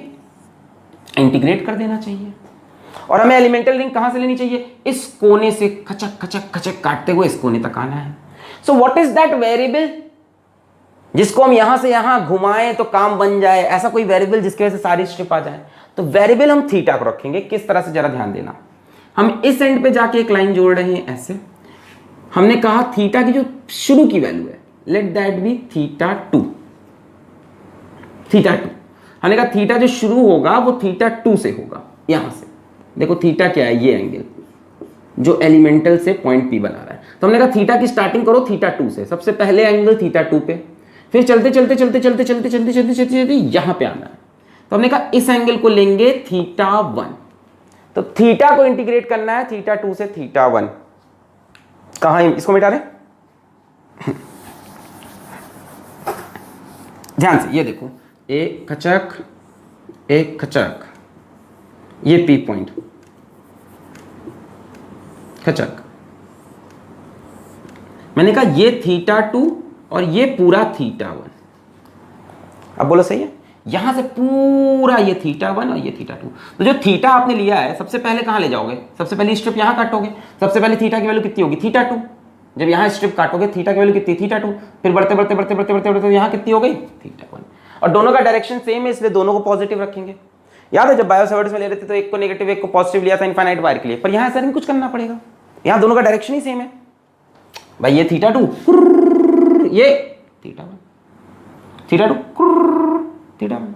इंटीग्रेट कर देना चाहिए। और हमें एलिमेंटल रिंग कहां से लेनी चाहिए? इस कोने से खचक खचक खचक काटते हुए इस कोने तक आना है। So what is that variable जिसको हम यहां से यहां घुमाएं तो काम बन जाए? ऐसा कोई वेरिएबल जिसकी वजह से सारी स्ट्रिप आ जाए? तो वेरिएबल हम थीटा को रखेंगे। किस तरह से जरा ध्यान देना। हम इस एंड पे जाके एक लाइन जोड़ रहे हैं ऐसे। हमने कहा थीटा की जो शुरू की वैल्यू है, let that be theta 2। Theta 2। हमने कहा थीटा जो शुरू होगा वो थीटा 2 से होगा, यहां से देखो थीटा क्या है, ये एंगल जो एलिमेंटल से पॉइंट P बना रहा है। तो हमने कहा थीटा की स्टार्टिंग करो थीटा 2 से, सबसे पहले एंगल थीटा 2 पे, फिर चलते चलते चलते चलते चलते चलते चलते चलते चलते यहां पे आना है। तो हमने कहा इस एंगल को लेंगे थीटा 1। तो थीटा को इंटीग्रेट करना है थीटा 2 से थीटा 1। कहां इसको मिटा रहे, ध्यान से ये देखो, एक खचक एक खचक, ये P पॉइंट खचक। मैंने कहा ये थीटा 2 और ये पूरा थीटा 1। अब बोलो सही है, यहां से पूरा ये थीटा 1 और ये थीटा 2। तो जो थीटा आपने लिया है सबसे पहले कहां ले जाओगे, सबसे पहले स्ट्रिप यहां काटोगे। सबसे पहले थीटा की वैल्यू कितनी होगी, थीटा 2। जब यहां स्ट्रिप काटोगे थीटा की वैल्यू कितनी, थीटा 2। फिर बढ़ते बढ़ते बढ़ते बढ़ते बढ़ते बढ़ते यहां कितनी हो गई, थीटा 1। और दोनों का डायरेक्शन सेम है इसलिए दोनों को पॉजिटिव रखेंगे। याद है जब बायो सेवर्ट्स में ले रहे थे तो एक को नेगेटिव एक को पॉजिटिव लिया था इनफाइनाइट वायर के लिए, पर यहां ऐसा नहीं कुछ करना पड़ेगा, यहां दोनों का डायरेक्शन ही सेम है भाई। ये थीटा 2, ये थीटा 1, थीटा 2, थीटा 1।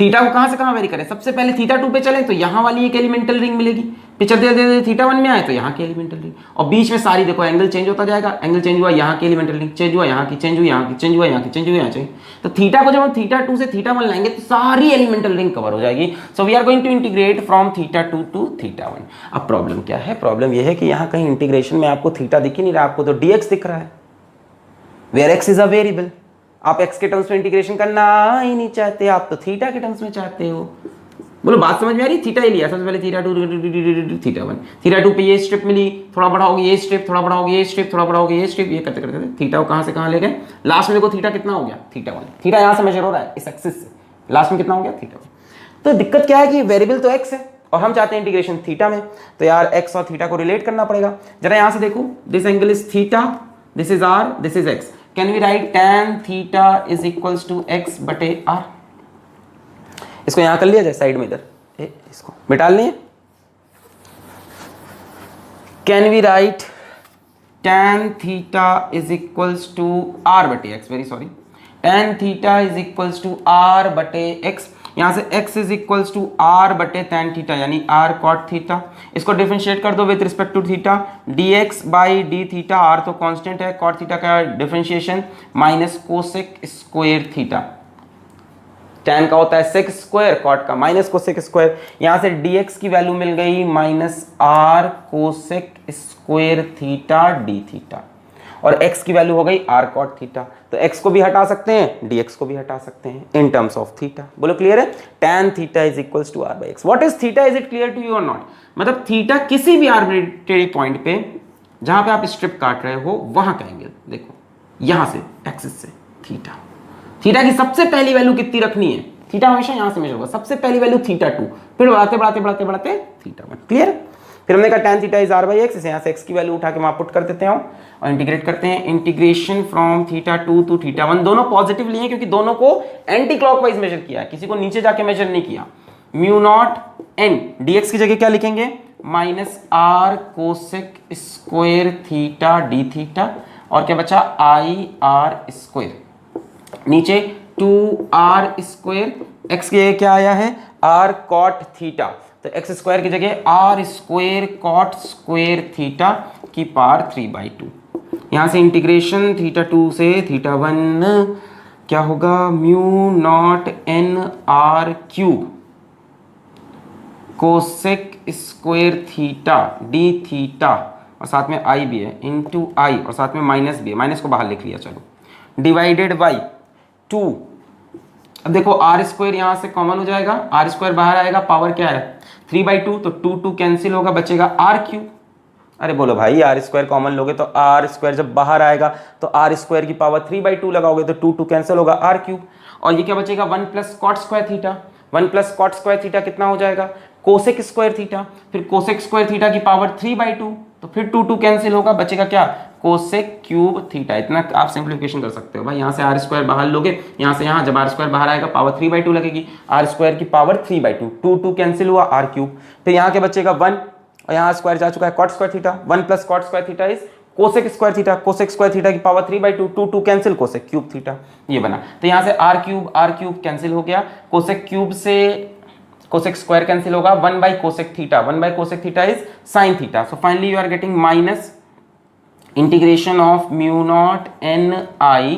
थीटा को कहां से कहां वेरी करें, सबसे पहले थीटा 2 पे चले तो यहां वाली एक एलिमेंटल रिंग मिलेगी, फिर चलते चलते थीटा 1 में आए तो यहां की एलिमेंटल रिंग, और बीच में सारी देखो एंगल चेंज होता जाएगा। एंगल चेंज हुआ, यहां की एलिमेंटल रिंग चेंज हुआ, यहां की चेंज हुई, यहां की चेंज हुआ, यहां की चेंज हुई, यहां चेंज। तो थीटा को जब हम थीटा 2 से थीटा 1 लाएंगे तो सारी एलिमेंटल रिंग कवर हो जाएगी। So we are going to integrate from theta 2 to theta 1। अब प्रॉब्लम क्या है, प्रॉब्लम यह है कि यहां कहीं इंटीग्रेशन में आपको थीटा दिख ही नहीं रहा, आपको तो dx दिख रहा है, where x is a variable. आप x के टर्म्स में इंटीग्रेशन करना ही नहीं चाहते, आप तो थीटा के टर्म्स में चाहते हो। बोलो बात समझ में आ रही, थीटा ही लिया सबसे पहले थीटा 2 थीटा 1। थीटा 2 पे ये स्ट्रिप मिली, थोड़ा बढ़ाओगे ये स्ट्रिप, थोड़ा बढ़ाओगे ये स्ट्रिप, थोड़ा बढ़ाओगे ये स्ट्रिप, ये करते करते थीटा को कहां से कहां ले गए, लास्ट में देखो थीटा कितना हो गया, थीटा 1। थीटा यहां से मेजर हो रहा है इस एक्सिस से, लास्ट में कितना हो गया, थीटा 1। तो दिक्कत क्या है कि वेरिएबल तो x है और हम चाहते हैं इंटीग्रेशन थीटा में, तो यार x और थीटा को रिलेट करना पड़ेगा। जरा यहां से देखो, this angle is theta, this is r, this is x। Can we write tan theta is equals to x बटे r। इसको यहां कर लिया जाए साइड में, इधर इसको मिटा लें। Can we write tan theta is equals to r बटे x, very sorry, tan theta is equals to r बटे x। यहां से x is equals to r बटे tan थीटा यानी r cot थीटा। इसको डिफरेंशिएट कर दो with respect to theta, dx by d theta, r तो कांस्टेंट है, cot थीटा का differentiation minus cosec square theta. tan का होता है सेक स्क्वायर, cot का माइनस कोसेक स्क्वायर। यहां से dx की वैल्यू मिल गई minus r cosec square theta d theta, और x की वैल्यू हो गई r cot थीटा। तो x को भी हटा सकते हैं, dx को भी हटा सकते हैं इन टर्म्स ऑफ थीटा। बोलो क्लियर है, tan theta is equals to r by x। What is theta, is it clear to you और नॉट। मतलब थीटा किसी भी आर्बिट्रेरी पॉइंट पे जहां पे आप स्ट्रिप काट रहे हो वहां का एंगल देखो, यहां से एक्सिस से थीटा। थीटा की सबसे पहली वैल्यू कितनी रखनी है, थीटा हमेशा यहां से मेजर होगा, सबसे पहली वैल्यू थीटा 2, फिर बढ़ाते बढ़ाते बढ़ाते बढ़ाते थीटा 1। क्लियर। फिर हमने कहा tan theta is r by x, इसे यहां से x की वैल्यू उठा के वहां पुट कर देते हैं और इंटीग्रेट करते हैं। Integration from theta 2 to theta 1, दोनों पॉजिटिव लिए क्योंकि दोनों को एंटी क्लॉकवाइज मेजर किया है, किसी को नीचे जाके मेजर नहीं किया। म्यू नॉट n, dx की जगह क्या लिखेंगे, minus r cosec square theta d theta, और क्या बचा आई r स्क्वायर, नीचे 2r स्क्वायर, x की जगह क्या आया है r cot थीटा, तो x स्क्वायर की जगह r square cot square theta की पावर 3/2। यहां से इंटीग्रेशन थीटा 2 से थीटा 1 क्या होगा, mu naught n r cube cosec square theta d theta, और साथ में i भी है, इंटू आई, और साथ में माइनस भी है, माइनस को बाहर लिख लिया चलो, डिवाइडेड बाई 2। अब देखो आर स्क्वायर यहां से कॉमन हो जाएगा, आर स्क्वायर बाहर आएगा, पावर क्या है 3/2, तो 2 कैंसिल होगा, बचेगा आर क्यूब। अरे बोलो भाई आर स्क्वायर कॉमन लोगे तो आर स्क्वायर जब बाहर आएगा तो आर स्क्वायर की पावर 3/2 लगाओगे तो 2 कैंसिल होगा, आर क्यूब। और ये क्या बचेगा 1 plus cot square theta, 1 plus cot square theta कितना हो जाएगा, कोसेक स्क्वायर थीटा, फिर कोसेक स्क्वायर थीटा की पावर 3/2, तो फिर 2 कैंसिल होगा, बचेगा क्या कोसेक क्यूब थीटा। इतना आप सिंप्लीफिकेशन कर सकते हो भाई, यहाँ से आर स्क्वायर बाहर लोगे, यहाँ से यहाँ जब आर स्क्वायर बाहर आएगा पावर 3/2 लगेगी, आर स्क्वायर की पावर 3/2, 2 कैंसिल हुआ, आर क्यूब। फिर यहाँ के बचेगा 1, और यहाँ स्क्वायर जा चुका है cot square theta, 1 plus cot square theta is cosec square theta की power 3/2, 2 cancel, cosec cube theta ये बना। तो यहां से आर क्यूब कैंसिल हो गया, कोसेक क्यूब से कोसेक स्क्वायर कैंसिल होगा, 1/कोसेक theta is sine theta. So finally you are getting minus integration of mu naught N I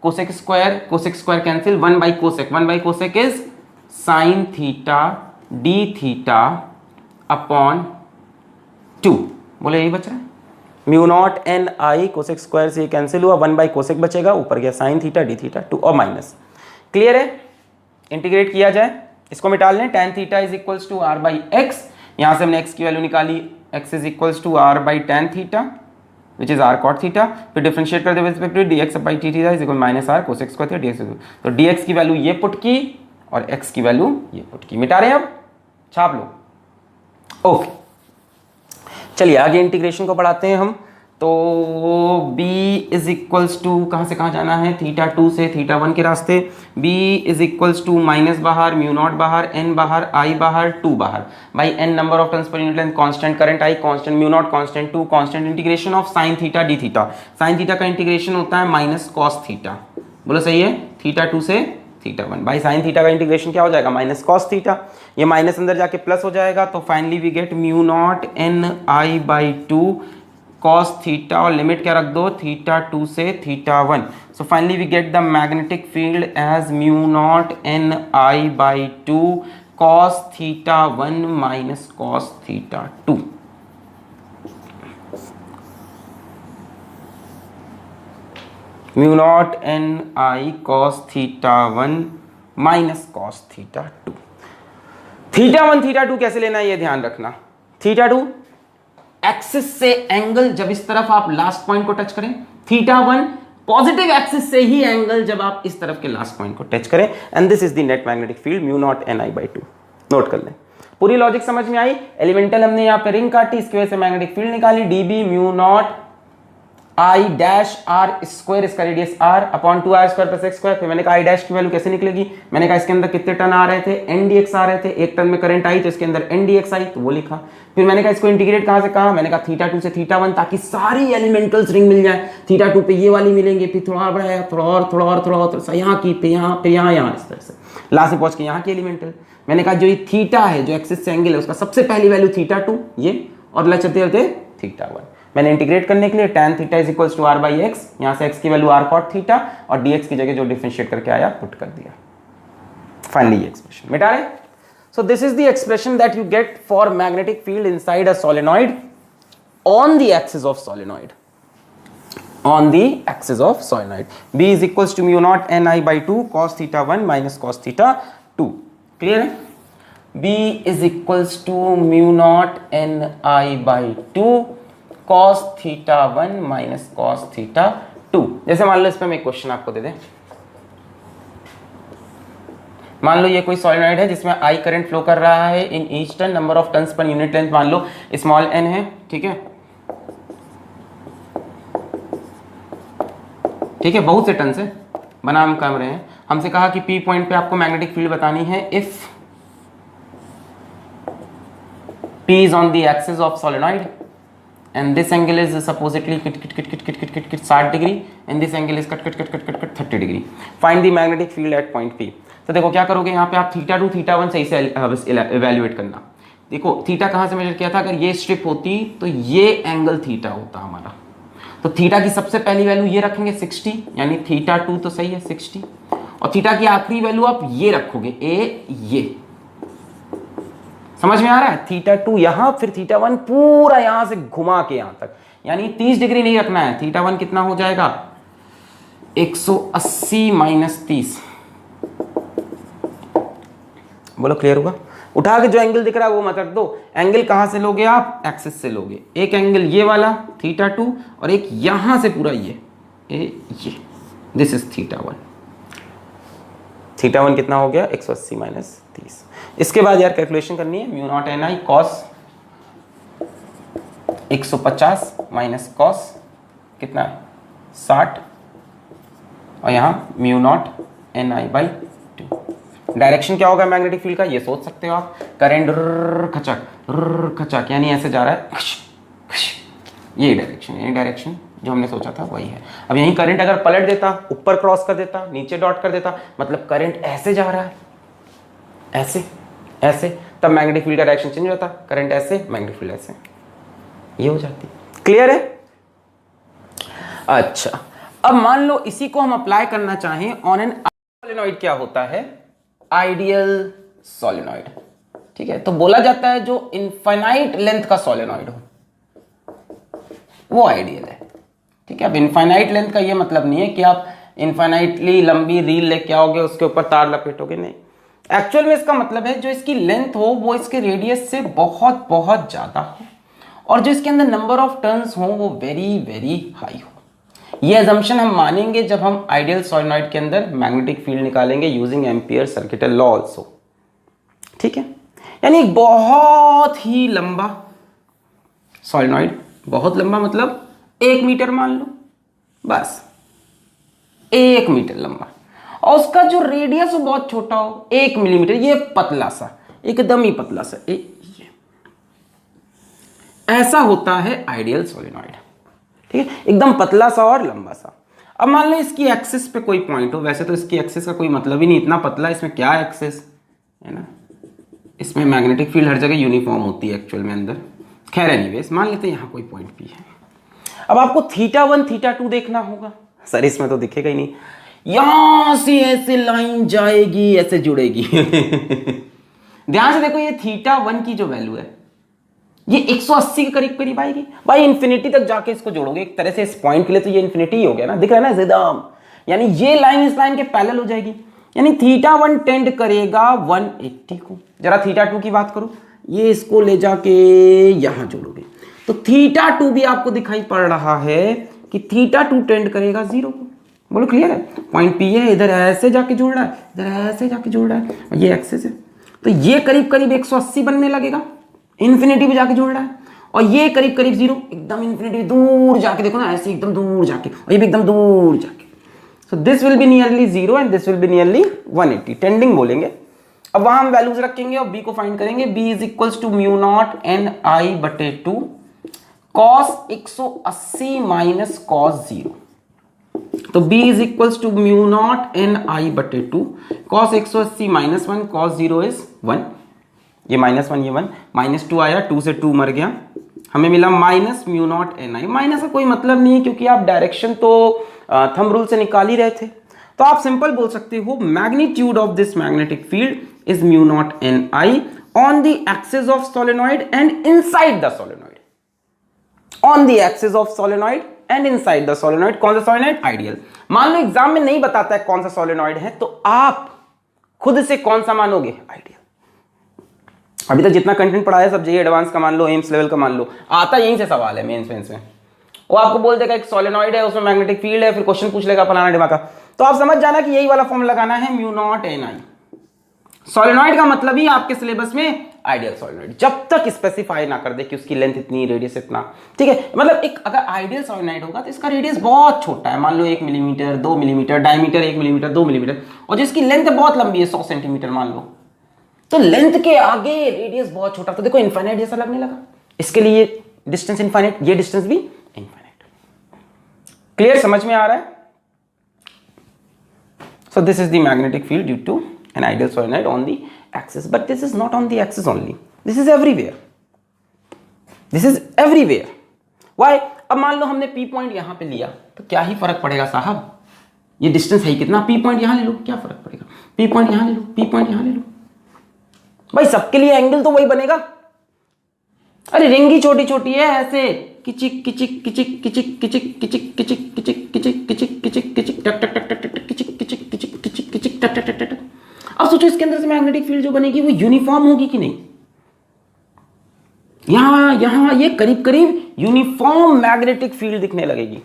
cosec square cancel, 1/कोसेक is sine theta D theta upon 2। बोले यही बच रहा है, mu naught N I cosec square से कैंसिल हुआ, 1/कोसेक बचेगा, ऊपर गया साइन थीटा डी थीटा 2 और माइनस। क्लियर है? इंटीग्रेट किया जाए, इसको मिटा लें, tan theta is equals to r by x, यहां से हमने x की वैल्यू निकाली, x is equals to r by tan theta which is r cot theta, फिर डिफरेंशिएट कर दे dx by d theta is equal minus r cosec square theta dx। तो dx की वैल्यू ये पुट की और x की वैल्यू ये पुट की, मिटा रहे हैं, अब छाप लो। ओके, चलिए आगे इंटीग्रेशन को बढ़ाते हैं हम। तो b इज इक्वल्स टू कहाँ से कहाँ जाना है, थीटा 2 से थीटा 1 के रास्ते, b is equals to minus बाहर, म्यू नॉट बाहर, n बाहर, i बाहर, 2 बाहर, by n number of turns per unit length, constant current i, constant mu naught, constant 2, constant integration of sine theta D theta. Sine theta का इंटीग्रेशन होता है माइनस कॉस थीटा, बोलो सही है, थीटा 2 से थीटा 1 बाई साइन थीटा का इंटीग्रेशन क्या हो जाएगा, माइनस कॉस थीटा, ये माइनस अंदर जाके प्लस हो जाएगा, तो finally we get mu naught N I by 2 cos theta और लिमिट क्या रख दो, थीटा 2 से theta 1। So finally we get the magnetic field as mu naught N I by 2 cos theta 1 minus cos theta 2। Mu naught N I cos theta 1 minus cos theta 2। Theta 1 theta 2 कैसे लेना है ये ध्यान रखना। थीटा 2 एक्सिस से एंगल जब इस तरफ आप लास्ट पॉइंट को टच करें, थीटा 1 पॉजिटिव एक्सिस से ही एंगल जब आप इस तरफ के लास्ट पॉइंट को टच करें, and this is the net magnetic field mu naught N I by 2। Note कर लें, पूरी लॉजिक समझ में आई। एलिमेंटल हमने यहाँ पे रिंग काटी, इसकी वजह से मैग्नेटिक फील्ड निकाली, d B mu naught I dash are square, इसका radius R upon 2r square plus x square. फिर मैंने कहा आई डैश की वैल्यू कैसे निकलेगी, मैंने कहा इसके अंदर कितने टर्न आ रहे थे, NDX आ रहे थे, एक टर्न में करंट आई तो इसके अंदर NDX आई, तो वो लिखा। फिर मैंने कहा इसको इंटीग्रेट कहां से कहा, मैंने कहा थीटा 2 से थीटा 1, ताकि सारी एलिमेंटल्स रिंग मिल जाए। थीटा 2 पे ये वाली मिलेंगे, फिर थोड़ा और बढ़ाया, थोड़ा और यहाँ की, फिर यहाँ इस तरह से लास्ट में पहुंच के यहाँ की एलिमेंटल। मैंने कहा जो ये थीटा है, जो एक्सिस से एंगल है, उसका सबसे पहली वैल्यू थीटा 2 ये, और चलते चलते थीटा 1। मैंने इंटीग्रेट करने के लिए tan theta is equals to r by x, यहाँ से x की वैल्यू r cot थीटा और dx की जगह जो डिफरेंशिएट करके आया पुट कर दिया। फाइनली ये एक्सप्रेशन मिटा रहे। So this is the expression that you get for magnetic field inside a solenoid on the axis of solenoid, on the axis of solenoid. B is equals to mu naught ni by 2 cos theta 1 minus cos theta 2. Clear है? B is equals to mu naught ni by 2 cos theta 1 minus cos theta 2. जैसे मान लो इस पे मैं एक क्वेश्चन आपको दे दें, मान लो ये कोई सोलेनॉइड है जिसमें I करंट फ्लो कर रहा है in each turn, number of turns per unit length मान लो स्मॉल n है, ठीक है, ठीक है, बहुत से टर्न से बना हम कर रहे हैं। हमसे कहा कि P पॉइंट पे आपको मैग्नेटिक फील्ड बतानी है if P is on the axis of solenoid and this angle is supposedly 60 degree and this angle is 30 degree. Find the magnetic field at point P. तो देखो क्या करोगे, यहाँ पे आप थीटा 2 थीटा 1 सही से इवेल्युएट करना। देखो थीटा कहाँ से मेजर किया था, अगर ये स्ट्रिप होती तो ये एंगल थीटा होता हमारा, तो थीटा की सबसे पहली वैल्यू ये रखेंगे 60, यानी थीटा 2 तो सही है 60, और थीटा की आखिरी वैल्यू आप ये रखोगे ये। समझ में आ रहा है? थीटा 2 यहां, फिर थीटा 1 पूरा यहां से घुमा के यहां तक, यानी 30 डिग्री नहीं रखना है। थीटा 1 कितना हो जाएगा, 180 माइनस 30। बोलो क्लियर हुआ? उठा के जो एंगल दिख रहा है वो मत रख दो। एंगल कहां से लोगे आप, एक्सिस से लोगे। एक एंगल ये वाला थीटा 2 और एक यहां से पूरा ये दिस इज थीटा 1। थीटा 1 कितना हो गया, 180 माइनस 30। इसके बाद यार कैलकुलेशन करनी है, mu naught N I cos 150 minus cos कितना है 60, और यहाँ mu naught N I by 2। Direction क्या होगा मैग्नेटिक फील्ड का, ये सोच सकते हो आप। करंट खचक यानी ऐसे जा रहा है, ये डायरेक्शन जो हमने सोचा था वही है। अब यहीं करंट अगर पलट देता, ऊपर क्रॉस कर देता, नीचे डॉट कर देता, मतलब करंट ऐसे जा रहा है, ऐसे ऐसे, तब मैग्नेटिक फील्ड का डायरेक्शन चेंज होता, करंट ऐसे, मैग्नेटिक फील्ड ऐसे, ये हो जाती। क्लियर है? अच्छा, अब मान लो इसी को हम अप्लाई करना चाहें ऑन एन सोलेनॉइड, क्या होता है? Ideal solenoid. ठीक है, तो बोला जाता है जो इनफाइनाइट लेंथ का सोलेनॉइड हो वो आइडियल है। ठीक है, अब इनफाइनाइट लेंथ का ये मतलब नहीं है कि आप इनफाइनाइटली लंबी रील लेके आओगे, उसके ऊपर तार लपेटोगे, नहीं। एक्चुअल में इसका मतलब है जो इसकी लेंथ हो वो इसके रेडियस से बहुत बहुत ज्यादा हो, और जो इसके अंदर नंबर ऑफ टर्न्स हो वो वेरी वेरी हाई हो। ये अजम्पशन हम मानेंगे जब हम आइडियल सोलेनॉइड के अंदर मैग्नेटिक फील्ड निकालेंगे using ampere circuital law also. ठीक है, यानी बहुत ही लंबा सोलेनॉइड, बहुत लंबा मतलब 1 मीटर मान लो, बस 1 मीटर लंबा, और उसका जो रेडियस हो बहुत छोटा हो, 1 मिलीमीटर, ये पतला सा, एकदम ही पतला सा, ये ऐसा होता है आइडियल सोलेनॉइड। ठीक है, एकदम पतला सा और लंबा सा। अब मान लो इसकी एक्सिस पे कोई पॉइंट हो, वैसे तो इसकी एक्सिस का कोई मतलब ही नहीं, इतना पतला, इसमें क्या एक्सिस है ना, इसमें मैग्नेटिक फील्ड हर जगह यूनिफॉर्म होती है एक्चुअल में अंदर। खैर एनीवेज, मान लेते हैं यहाँ कोई पॉइंट भी है। अब आपको θ1 θ2 देखना होगा। सर इसमें तो दिखेगा ही नहीं, यहां से ऐसे लाइन जाएगी, ऐसे जुड़ेगी। ध्यान से देखो, ये θ1 की जो वैल्यू है ये 180 के करीब करीब आएगी। भाई इन्फिनिटी तक जाके इसको जोड़ोगे एक तरह से, इस पॉइंट के लिए तो ये इन्फिनिटी ही हो गया ना, दिख रहा है ना एकदम, यानी ये लाइन इस लाइन के पैरेलल हो जाएगी, यानी θ1 टेंड करेगा 180 को। जरा θ2 की बात करो, ये इसको ले जाके यहां जोड़ोगे तो θ2 भी आपको दिखाई पड़ रहा है कि θ2 टेंड करेगा 0 को। बोलो क्लियर है? पॉइंट P है, इधर ऐसे जाके जुड़ रहा है, इधर ऐसे जाके जुड़ रहा है, और ये एक्सिस है, तो ये करीब करीब 180 बनने लगेगा, इन्फिनिटी पे जाके जुड़ रहा है, और ये करीब करीब 0, एकदम इन्फिनिटी दूर जाके देखो ना, ऐसे एकदम दूर जाके, और ये भी एकदम दूर जाके। So this will be nearly 0 and this will be nearly 180, tending बोलेंगे। अब वहां हम वैल्यूज रखेंगे और b को फाइंड करेंगे। b is equals to mu naught N I बटे 2 कॉस 180 माइनस कॉस 0। तो b is equals to mu naught N I बटे 2 कॉस 180 माइनस 1 कॉस 0 इज 1। ये -1 ये 1, -2 आया, 2 से 2 मर गया, हमें मिला माइनस म्यू नॉट एन आई। माइनस का कोई मतलब नहीं है क्योंकि आप डायरेक्शन तो थंब रूल से निकाल ही रहे थे, तो आप सिंपल बोल सकते हो magnitude of this magnetic field is mu naught N I on the axis of solenoid and inside the solenoid. On the axis of solenoid and inside the solenoid. कौन सा सोलेनॉइड? आइडियल। मान लो एग्जाम में नहीं बताता है कौन सा सोलेनॉइड है, तो आप खुद से कौन सा मानोगे? आइडियल। अभी तक जितना कंटेंट पढ़ा है सब जेईई एडवांस का मान लो, एम्स लेवल का मान लो, आता यहीं से सवाल है मेंस में। वो आपको बोल देगा एक सोलेनॉइड है, उसमें मैग्नेटिक फील्ड है, फिर क्वेश्चन पूछ लेगा फलाना ढिमाका, तो आप समझ जाना कि यही वाला फॉर्म लगाना है, म्यू नॉट एन आई। सोलेनॉइड का मतलब ही आपके सिलेबस में आइडियल सोलेनॉइड, जब तक स्पेसिफाई ना कर दे कि उसकी लेंथ इतनी, रेडियस इतना। ठीक है, मतलब एक अगर आइडियल सोलेनॉइड होगा तो इसका रेडियस बहुत छोटा है, मान लो 1 millimetre, 2 millimetre, diameter 1 millimetre, 2 millimetre, और जिसकी लेंथ बहुत लंबी है 100 सेंटीमीटर मान लो, तो लेंथ के आगे रेडियस बहुत छोटा, तो देखो इनफाइनाइट जैसा लगने लगा। इसके लिए डिस्टेंस इनफाइनाइट, ये डिस्टेंस भी इनफाइनाइट। क्लियर? समझ में आ रहा है? So this is the magnetic field due to an ideal solenoid on the axis, but this is not on the axis only. This is everywhere. This is everywhere. Why? अब मान लो हमने P पॉइंट यहां पे लिया, तो क्या ही फर्क पड़ेगा साहब? ये डिस्टेंस है कितना? P पॉइंट यहां ले लो, क्या फर्क पड़ेगा? P पॉइंट यहां ले लो, P पॉइंट यहां ले लो, भाई सबके लिए एंगल तो वही बनेगा। अरे रिंगी छोटी छोटी है, ऐसे किचिक किचिक किचिक किचिक किचिक किचिक किचिक किचिक किचिक किचिक किचिक किचिक टक टक टक टक टक किचिक किचिक किचिक किचिक किचिक टक टक टक टक। अब सोचो इसके अंदर से मैग्नेटिक फील्ड जो बनेगी वो यूनिफॉर्म होगी कि नहीं? यहां यहां ये करीब करीब यूनिफॉर्म मैग्नेटिक फील्ड दिखने लगेगी।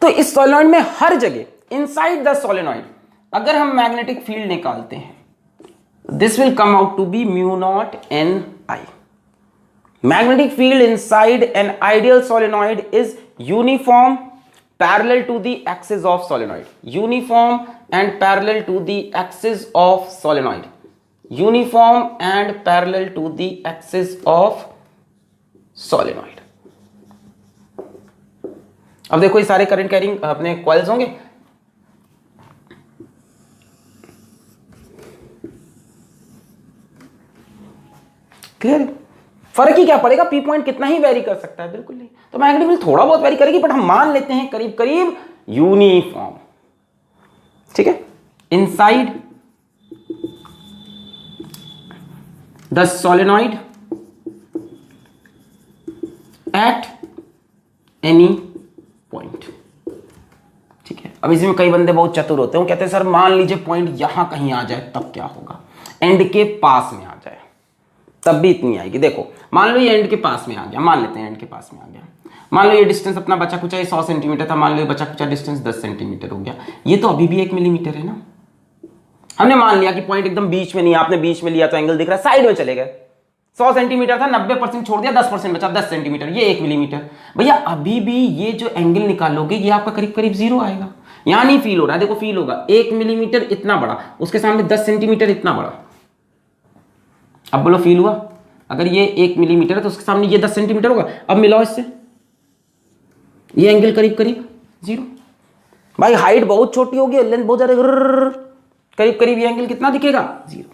तो इस सोलेनॉइड में हर जगह इनसाइड द सोलेनॉइड अगर हम मैग्नेटिक फील्ड निकालते हैं, this will come out to be mu naught n I. Magnetic field inside an ideal solenoid is uniform, parallel to the axis of solenoid. Uniform and parallel to the axis of solenoid. Uniform and parallel to the axis of solenoid. अब देखो ये सारे करंट कैरिंग अपने कॉइल्स होंगे, क्लियर? फर्क ही क्या पड़ेगा, पी पॉइंट कितना ही वेरी कर सकता है, बिल्कुल नहीं। तो मैग्नेटिक फील्ड थोड़ा बहुत वेरी करेगी, बट हम मान लेते हैं करीब करीब यूनिफॉर्म, ठीक है। Inside the solenoid at any point, ठीक है। अब इसमें कई बंदे बहुत चतुर होते हैं, वो कहते हैं सर मान लीजिए पॉइंट यहां कहीं आ जाए तब क्या होगा, एंड के पास में आ जाए तब भी इतनी आएगी। देखो मान लो ये एंड के पास में आ गया, मान लेते हैं एंड के पास में आ गया, मान लो ये डिस्टेंस अपना बचा कुचा 100 सेंटीमीटर था, मान लो ये बचा कुचा डिस्टेंस 10 सेंटीमीटर हो गया, ये तो अभी भी 1 मिलीमीटर है ना। हमने मान लिया कि पॉइंट एकदम बीच में नहीं, आपने बीच में लिया तो एंगल दिख रहा है, साइड में चले गए, 100 सेंटीमीटर था, 90% छोड़ दिया, 10% बचा 10 सेंटीमीटर, ये 1 मिलीमीटर। भैया अभी भी ये जो एंगल निकालोगे ये आपका करीब करीब 0 आएगा। यहां नहीं फील हो रहा है, देखो फील होगा, 1 मिलीमीटर इतना बड़ा, उसके सामने 10 सेंटीमीटर इतना बड़ा। अब बोलो फील हुआ? अगर ये 1 मिलीमीटर है तो उसके सामने ये 10 सेंटीमीटर होगा। अब मिलाओ इससे, ये एंगल करीब करीब 0। भाई हाइट बहुत छोटी होगी, लेंथ बहुत ज्यादा, करीब करीब ये एंगल कितना दिखेगा? 0।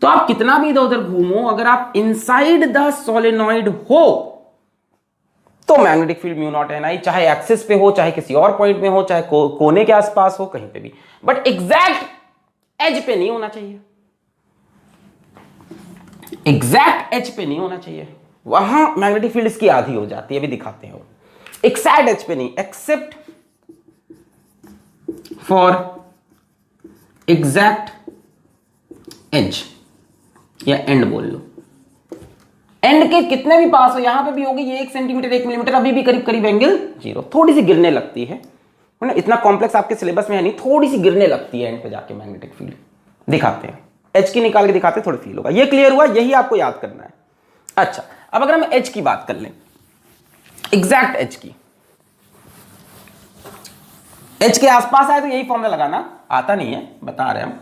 तो आप कितना भी इधर उधर घूमो, अगर आप इनसाइड द सोलेनॉइड हो तो magnetic field mu naught N I, चाहे एक्सिस पे हो, चाहे किसी और पॉइंट में हो, चाहे कोने के आसपास हो, कहीं पे भी, बट एग्जैक्ट एज पे नहीं होना चाहिए, एग्जैक्ट एज पे नहीं होना चाहिए, वहां मैग्नेटिक फील्ड इसकी आधी हो जाती है, अभी दिखाते हैं। एग्जैक्ट एज पे नहीं, एक्सेप्ट फॉर एग्जैक्ट एज या एंड बोल लो, एंड के कितने भी पास हो, यहां पे भी होगी ये 1 सेंटीमीटर 1 मिलीमीटर, अभी भी करीब करीब एंगल 0, थोड़ी सी गिरने लगती है ना, इतना कॉम्प्लेक्स आपके सिलेबस में है नहीं, थोड़ी सी गिरने लगती है एंड पे जाके मैग्नेटिक फील्ड। दिखाते हैं, एच की निकाल के दिखाते हैं, थोड़ी फील होगा। ये क्लियर हुआ? यही आपको याद करना है। अच्छा अब अगर हम एच की बात कर लें, एग्जैक्ट एच की, एच के आसपास आए तो यही फॉर्मूला लगाना, आता नहीं है, बता रहे हैं हम,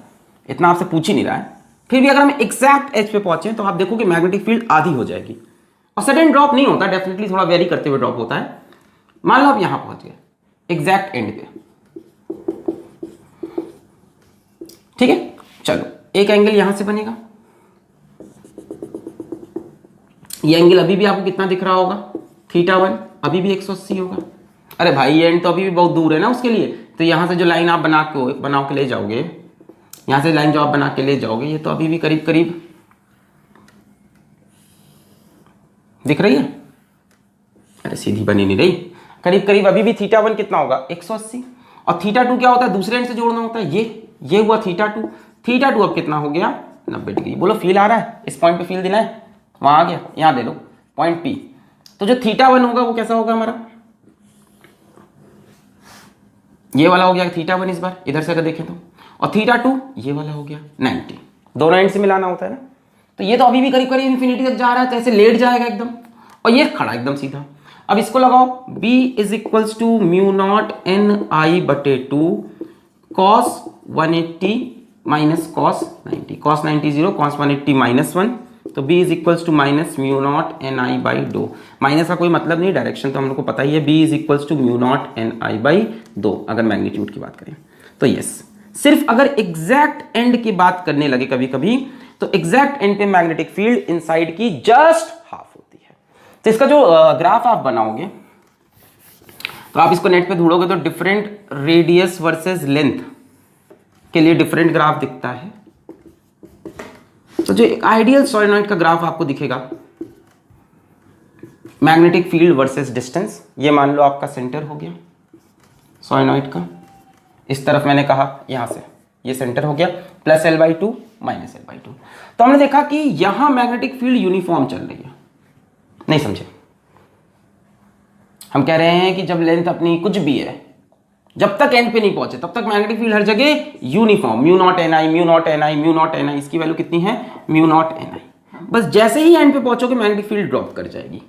इतना आपसे पूछ ही नहीं रहा है। फिर भी अगर हम एग्जैक्ट एच पे पहुंचे तो आप देखो कि मैग्नेटिक फील्ड आधी हो जाएगी, और सडन ड्रॉप नहीं होता, डेफिनेटली थोड़ा वेरी करते हुए ड्रॉप होता है। मान लो आप यहां पहुंच गए एग्जैक्ट एंड पे, ठीक है। चलो एक एंगल यहां से बनेगा, ये एंगल अभी भी आपको कितना दिख रहा होगा? θ1 अभी भी 180 होगा। अरे भाई ये एंड तो अभी भी बहुत दूर है ना उसके लिए, तो यहां से जो लाइन आप बना के ले जाओगे, यहां से लाइन जो आप बना के ले जाओगे, ये तो अभी भी करीब करीब दिख रही है, अरे सीधी बनी नहीं रही, करीब करीब अभी भी θ1 कितना होगा? 180। और θ2 क्या होता है? दूसरे एंड से जोड़ना होता है, ये हुआ θ2, θ2 अब कितना हो गया? 90 डिग्री। बोलो फील आ रहा है? इस पॉइंट पे फील देना है, वहां आ गया, यहां दे लो पॉइंट P। तो जो θ1 होगा वो कैसा होगा हमारा? ये वाला हो गया θ1 इस बार, इधर से अगर देखें तो, और θ2 ये वाला हो गया 90, दोनों एंड से मिलाना होता है ना। तो ये तो अभी भी करीब करीब इंफिनिटी तक जा रहा है, तो ऐसे लेट जाएगा एकदम, और ये खड़ा एकदम सीधा। अब इसको लगाओ, B is equals to mu naught N I बटे 2 cos 180 minus cos 90, cos 90 0, cos 180 minus 1, तो B is equals to minus mu naught N I by 2। Minus का कोई मतलब नहीं, डायरेक्शन तो हम लोग को पता ही है, B is equals to mu naught N I by 2 अगर मैग्नीट्यूड की बात करें तो। यस, सिर्फ अगर एग्जैक्ट एंड की बात करने लगे कभी कभी, तो एग्जैक्ट एंड पे मैग्नेटिक फील्ड इनसाइड की जस्ट हाफ होती है। तो इसका जो ग्राफ आप बनाओगे, तो आप इसको नेट पे ढूंढोगे तो डिफरेंट रेडियस वर्सेस लेंथ के लिए डिफरेंट ग्राफ दिखता है। तो जो एक आइडियल सोलेनॉइड का ग्राफ आपको दिखेगा, मैग्नेटिक फील्ड वर्सेस डिस्टेंस, ये मान लो आपका सेंटर हो गया सोलेनॉइड का, इस तरफ मैंने कहा यहां से ये सेंटर हो गया, प्लस L/2 माइनस L/2। तो हमने देखा कि यहां मैग्नेटिक फील्ड यूनिफॉर्म चल रही है, नहीं समझे? हम कह रहे हैं कि जब लेंथ अपनी कुछ भी है, जब तक एंड पे नहीं पहुंचे तब तक मैग्नेटिक फील्ड हर जगह uniform, mu naught N I, mu naught N I, mu naught N I, इसकी वैल्यू कितनी है? Mu naught N I. बस जैसे ही एंड पे पहुंचोगे मैग्नेटिक फील्ड ड्रॉप कर जाएगी,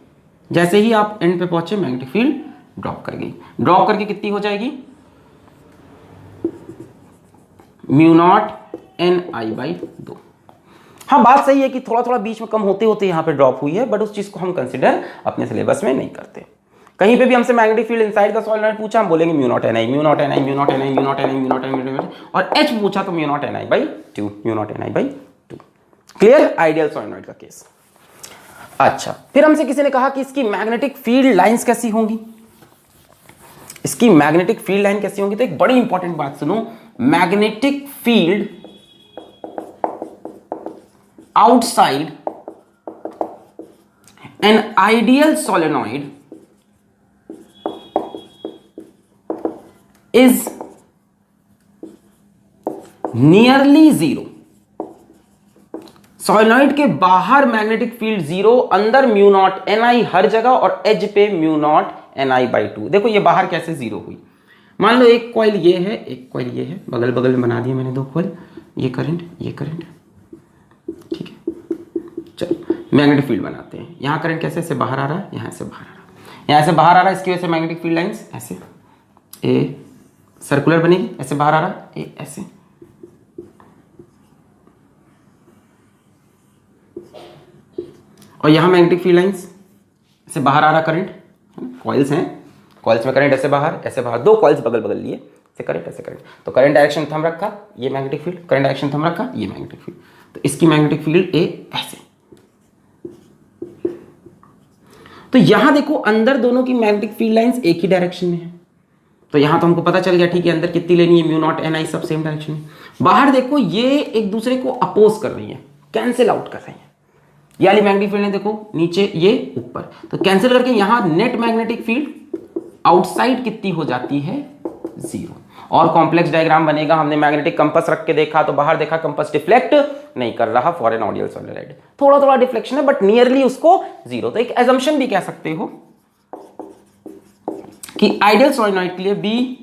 जैसे ही आप एंड पे पहुंचे मैग्नेटिक फील्ड ड्रॉप कर गई, ड्रॉप करके कितनी हो जाएगी? Mu naught N I by 2। हाँ बात सही है कि थोड़ा थोड़ा बीच में कम होते होते यहां पे ड्रॉप हुई है, बट उस चीज को हम कंसिडर अपने सिलेबस में नहीं करते, कहीं पे भी हमसे magnetic field inside the solenoid पूछा, हम बोलेंगे mu naught N I, mu naught N I, mu naught N I, mu naught N I, mu naught N I, mu not, और एच पूछा तो mu naught N I by 2, mu naught N I by 2। Clear, ideal solenoid का केस। अच्छा, फिर हमसे किसी ने कहा कि इसकी मैग्नेटिक फील्ड लाइंस कैसी होंगी, इसकी मैग्नेटिक फील्ड लाइन कैसी होंगी। तो एक बड़ी इंपॉर्टेंट बात सुनो, magnetic field outside an ideal solenoid is nearly zero. Solenoid के बाहर मैग्नेटिक फील्ड जीरो, अंदर म्यू नॉट एन आई हर जगह, और एज पे mu naught N I by 2। देखो ये बाहर कैसे जीरो हुई, मान लो एक कॉइल ये है, एक कॉइल ये है, बगल बगल में बना दिए मैंने दो कॉइल, ये करंट, ये करंट, ठीक है। चलो मैग्नेटिक फील्ड बनाते हैं। यहां करंट कैसे से बाहर आ रहा है, यहां से बाहर आ रहा है, यहां से बाहर आ रहा है, इसकी वजह से मैग्नेटिक फील्ड लाइंस ऐसे ए सर्कुलर बनेगी, ऐसे बाहर आ रहा है, ए ऐसे, और यहां मैग्नेटिक फील्ड लाइंस ऐसे बाहर आ रहा करंट, कॉइल्स हैं, कॉइल्स में करंट ऐसे बाहर, ऐसे बाहर, दो कॉइल्स बगल बगल लिए, ऐसे करंट, ऐसे करंट। तो करंट डायरेक्शन थंब रखा, ये magnetic field, current direction thumb रखा, ये मैग्नेटिक फील्ड। तो इसकी मैग्नेटिक फील्ड ए ऐसे। तो यहां देखो अंदर दोनों की मैग्नेटिक फील्ड लाइंस एक ही डायरेक्शन में है, तो यहां तो हमको पता चल गया, ठीक है, अंदर कितनी लेनी है, म्यू नॉट एन आई, सब सेम डायरेक्शन में। बाहर देखो ये एक दूसरे को अपोज कर रही है, कैंसिल आउट कर रही है। ये वाली मैग्नेटिक फील्ड है देखो नीचे, ये ऊपर, तो कैंसिल करके यहां नेट मैग्नेटिक फील्ड आउटसाइड कितनी हो जाती है, जीरो। और कॉम्प्लेक्स डायग्राम बनेगा। हमने मैग्नेटिक कंपास रख के देखा तो बाहर देखा कंपास डिफ्लेक्ट नहीं कर रहा फॉर एन आइडियल सोलेनॉइड, थोड़ा थोड़ा डिफ्लेक्शन है बट नियरली उसको जीरो। तो एक एजम्पशन भी कह सकते हो कि आइडियल सोलेनॉइड के लिए बी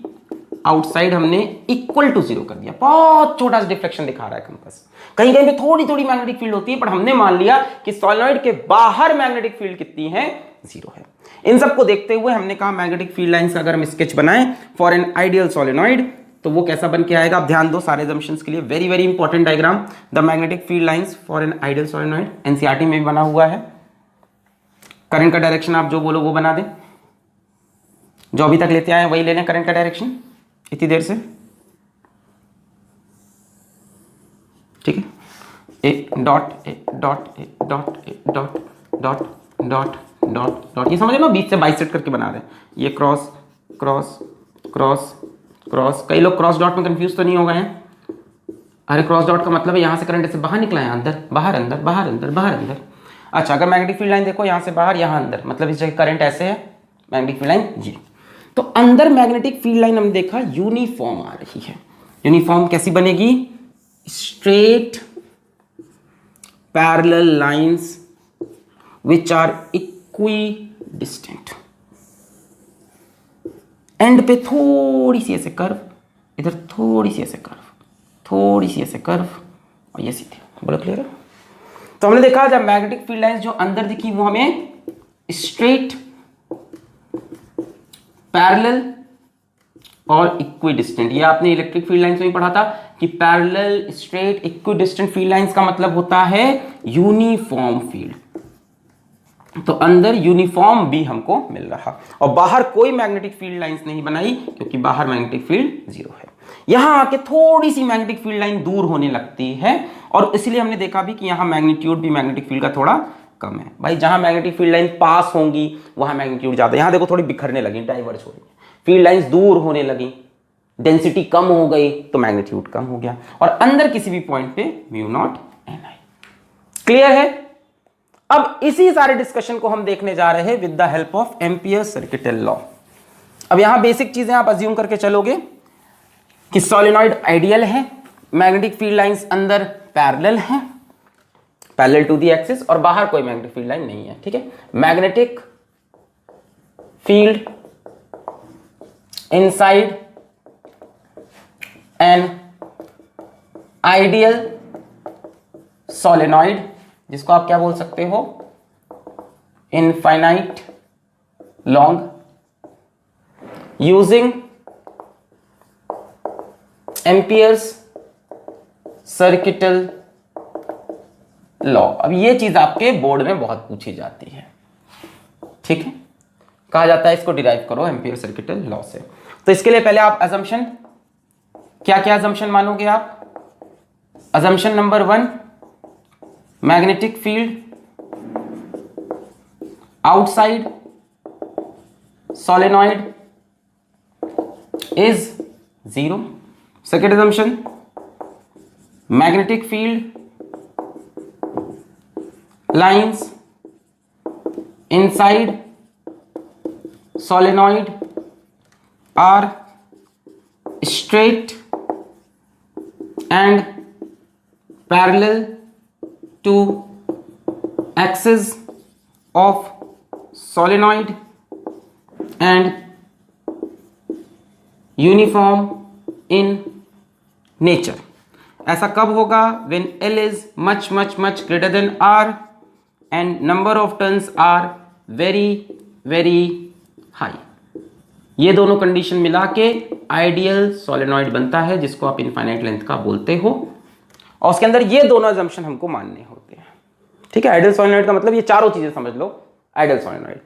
आउटसाइड हमने इक्वल टू जीरो कर दिया। बहुत छोटा सा डिफ्लेक्शन दिखा रहा है कंपास, कहीं कहीं पे थोड़ी थोड़ी मैग्नेटिक फील्ड होती है, पर हमने मान लिया कि सोलेनॉइड के बाहर मैग्नेटिक फील्ड कितनी है, जीरो है। इन सबको देखते हुए हमने कहा मैग्नेटिक फील्ड लाइंस का अगर हम स्केच बनाएं फॉर एन आइडियल सोलेनॉइड तो वो कैसा बन के आएगा। आप ध्यान दो सारे assumptions के लिए, very very important diagram, the magnetic field lines for an ideal solenoid, NCERT में भी बना हुआ है। करंट का डायरेक्शन आप जो बोलो वो बना दे, जो अभी तक लेते आए वही ले लें करंट का डायरेक्शन इतनी देर से, ठीक है। ए dot A dot A dot A dot dot dot dot dot, ये समझ लो बीच से बाइसेक्ट करके बना रहे, ये क्रॉस क्रॉस क्रॉस क्रॉस। कई लोग क्रॉस डॉट में कंफ्यूज तो नहीं हो गए हैं, अरे क्रॉस डॉट का मतलब है यहां से करंट ऐसे बाहर निकला है, अंदर बाहर अंदर बाहर अंदर बाहर अंदर। अच्छा, अगर मैग्नेटिक फील्ड लाइन देखो यहां से बाहर यहां अंदर, मतलब इस जगह करंट ऐसे है, मैग्नेटिक फील्ड लाइन ये, तो अंदर मैग्नेटिक फील्ड लाइन हमने देखा यूनिफॉर्म आ रही है। यूनिफॉर्म कैसी बनेगी, straight parallel lines which are equidistant, end पे थोड़ी सी ऐसे कर्व, इधर थोड़ी सी ऐसे कर्व, थोड़ी सी ऐसे कर्व, और ये सीधे। बोलो क्लियर है। तो हमने देखा जब मैग्नेटिक फील्ड लाइंस जो अंदर दिखी वो हमें स्ट्रेट पैरेलल और इक्विडिस्टेंट, ये आपने इलेक्ट्रिक फील्ड लाइंस में ही पढ़ा था कि parallel straight equidistant field lines का मतलब होता है यूनिफॉर्म फील्ड। तो अंदर यूनिफॉर्म भी हमको मिल रहा, और बाहर कोई मैग्नेटिक फील्ड लाइंस नहीं बनाई क्योंकि बाहर मैग्नेटिक फील्ड जीरो है। यहां आके थोड़ी सी मैग्नेटिक फील्ड लाइन दूर होने लगती है, और इसलिए हमने देखा भी कि यहां मैग्नीट्यूड भी मैग्नेटिक फील्ड का थोड़ा कम है। भाई जहां मैग्नेटिक फील्ड लाइन पास होंगी वहां मैग्नीट्यूड ज्यादा, यहां देखो थोड़ी बिखरने लगी, डाइवर्ज हो रही है, फील्ड लाइंस दूर होने लगी, डेंसिटी कम हो गई तो मैग्नीट्यूड कम हो गया, और अंदर किसी भी पॉइंट पे म्यू नॉट एन आई। क्लियर है। अब इसी सारे डिस्कशन को हम देखने जा रहे हैं with the help of amperes circuital law. अब यहां बेसिक चीजें आप अज्यूम करके चलोगे कि सोलेनॉइड आइडियल है, मैग्नेटिक फील्ड लाइंस अंदर पैरेलल है, पैरेलल टू द एक्सिस, और बाहर कोई मैग्नेटिक फील्ड लाइन नहीं है, ठीक है। Magnetic field inside an ideal solenoid, जिसको आप क्या बोल सकते हो, infinite long, using amperes circuital law. अब ये चीज आपके बोर्ड में बहुत पूछी जाती है, ठीक है। कहा जाता है, इसको डिराइव करो एम्पियर सर्किटल लॉ से। तो इसके लिए पहले आप अजम्पशन, क्या क्या अजम्पशन मानोगे आप? Assumption number 1, magnetic field outside solenoid is 0. Second assumption, magnetic field lines inside solenoid are straight and parallel to axis of solenoid and uniform in nature. ऐसा कब होगा? when L is much much much greater than R and number of turns are very very high. ये दोनों कंडीशन मिला के आइडियल सोलेनॉइड बनता है, जिसको आप इनफाइनाइट लेंथ का बोलते हो, और उसके अंदर ये दोनों अजम्पशन हमको मानने होते हैं। ठीक है, आइडियल सोलेनॉइड का मतलब ये चारों चीजें समझ लो। Ideal solenoid,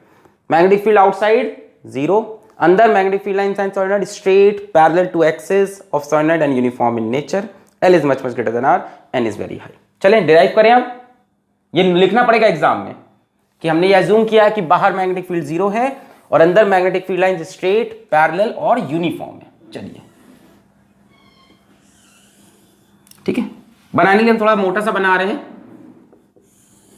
magnetic field outside 0, अंदर मैग्नेटिक फील्ड लाइन साइन solenoid straight parallel to axis of solenoid and uniform in nature, L is much much greater than R, N is very high. चलें डिराइव करें अब। ये लिखना पड़ेगा एग्जाम में कि हमने ये अज्यूम किया कि बाहर मैग्नेटिक फील्ड 0 है और अंदर magnetic field line straight parallel और यूनिफॉर्म है। चलिए ठीक है, बनाने के लिए हम थोड़ा मोटा सा बना रहे हैं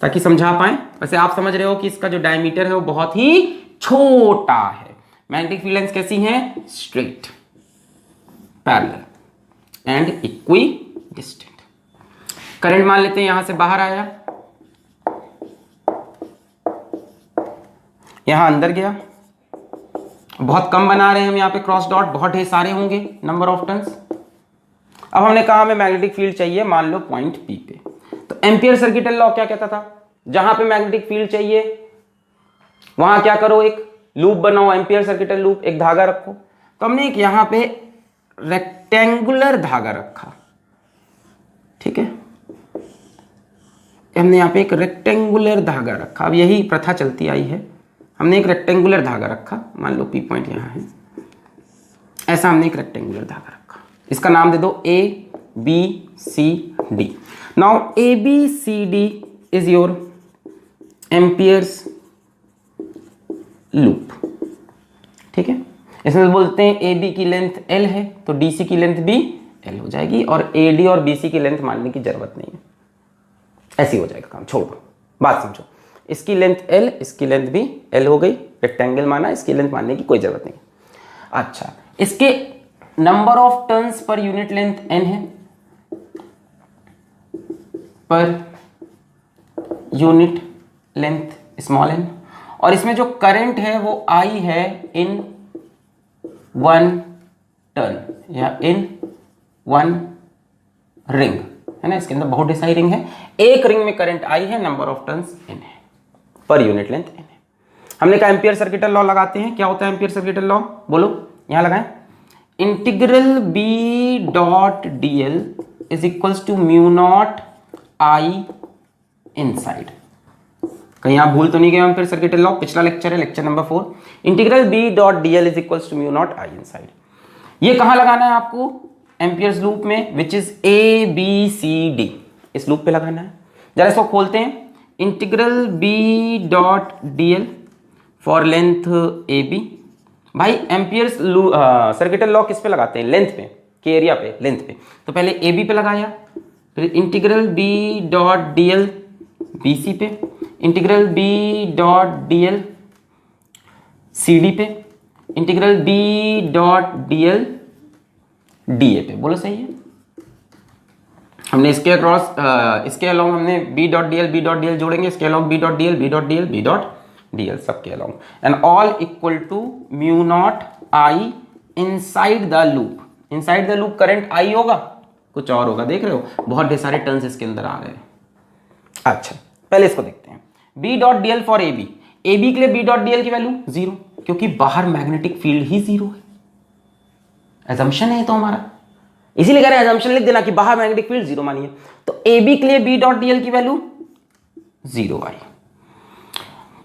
ताकि समझा पाए। वैसे आप समझ रहे हो कि इसका जो डायमीटर है वो बहुत ही छोटा है। मैग्नेटिक फील्ड लाइंस कैसी हैं? Straight, parallel and equi distant. Current मान लेते हैं यहां से बाहर आया, यहां अंदर गया, बहुत कम बना रहे हैं हम यहां पे क्रॉस डॉट, बहुत ढेर सारे होंगे नंबर ऑफ टर्न्स। अब हमने कहा हमें मैग्नेटिक फील्ड चाहिए, मान लो पॉइंट P पे। तो एम्पियर सर्किटल लॉ क्या कहता था? जहां पे मैग्नेटिक फील्ड चाहिए वहां क्या करो, एक लूप बनाओ, एम्पियर सर्किटल लूप, एक धागा रखो। तो हमने एक यहां पे रेक्टेंगुलर धागा रखा। ठीक है, हमने यहां पे एक रेक्टेंगुलर धागा रखा। अब यही प्रथा चलती आई है, हमने एक रेक्टेंगुलर धागा रखा, मान लो P पॉइंट यहां है, ऐसा हमने एक रेक्टेंगुलर धागा रखा। इसका नाम दे दो ABCD। Now ABCD is your amperes loop. ठीक है, इसमें बोलते हैं AB की लेंथ L है तो DC की लेंथ भी L हो जाएगी, और AD और BC की लेंथ मानने की जरूरत नहीं है, ऐसी हो जाएगा काम। छोड़ दो, बात समझो। इसकी लेंथ L, इसकी लेंथ भी L हो गई, रेक्टेंगल माना, इसकी लेंथ मानने की कोई जरूरत नहीं। अच्छा, इसके number of turns per unit length N है, पर यूनिट लेंथ स्मॉल n, और इसमें जो करंट है वो I है इन 1 टर्न या इन 1 रिंग, है ना। इसके अंदर बहुत सारी रिंग है, एक रिंग में करंट I है, नंबर ऑफ टर्न्स n है, पर यूनिट लेंथ n है। हमने कहा एम्पियर सर्किटल लॉ लगाते हैं। क्या होता है एम्पियर सर्किटल लॉ? बोलो, यहां लगाएं। Integral B dot dl is equals to mu naught I inside. कहीं आप भूल तो नहीं गए एम्पियर सर्किटल लॉ? पिछला लेक्चर है, lecture number 4। Integral B dot dl is equals to mu naught I inside. ये कहां लगाना है आपको? एम्पियर्स लूप में, विच इज ABCD, इस लूप पे लगाना है। जरा इसको खोलते हैं। Integral B dot dl for length AB। भाई एम्पियर्स सर्किटल लॉ किस पे लगाते हैं? लेंथ पे, के एरिया पे, लेंथ पे। तो पहले AB पे लगाया, फिर integral B dot dl BC पे, integral B dot dl CD पे, integral B dot dl DA पे। बोलो सही है? हमने इसके अक्रॉस इसके अलॉन्ग हमने B डॉट dl जोड़ेंगे, इसके अलॉन्ग B डॉट dl सबके along, and all equal to mu naught I inside the loop. Inside the loop current I होगा, कुछ और होगा, देख रहे हो बहुत ढेर सारे टर्न्स इसके अंदर आ रहे हैं। अच्छा, पहले इसको देखते हैं। B dot dl for AB। AB के लिए B डॉट dl की वैल्यू 0, क्योंकि बाहर मैग्नेटिक फील्ड ही 0 है। एजम्पशन है तो हमारा, इसीलिए कह रहे हैं एजम्पशन लिख देना कि बाहर मैग्नेटिक फील्ड 0 मानिए। तो AB के लिए B डॉट dl की वैल्यू 0 आई।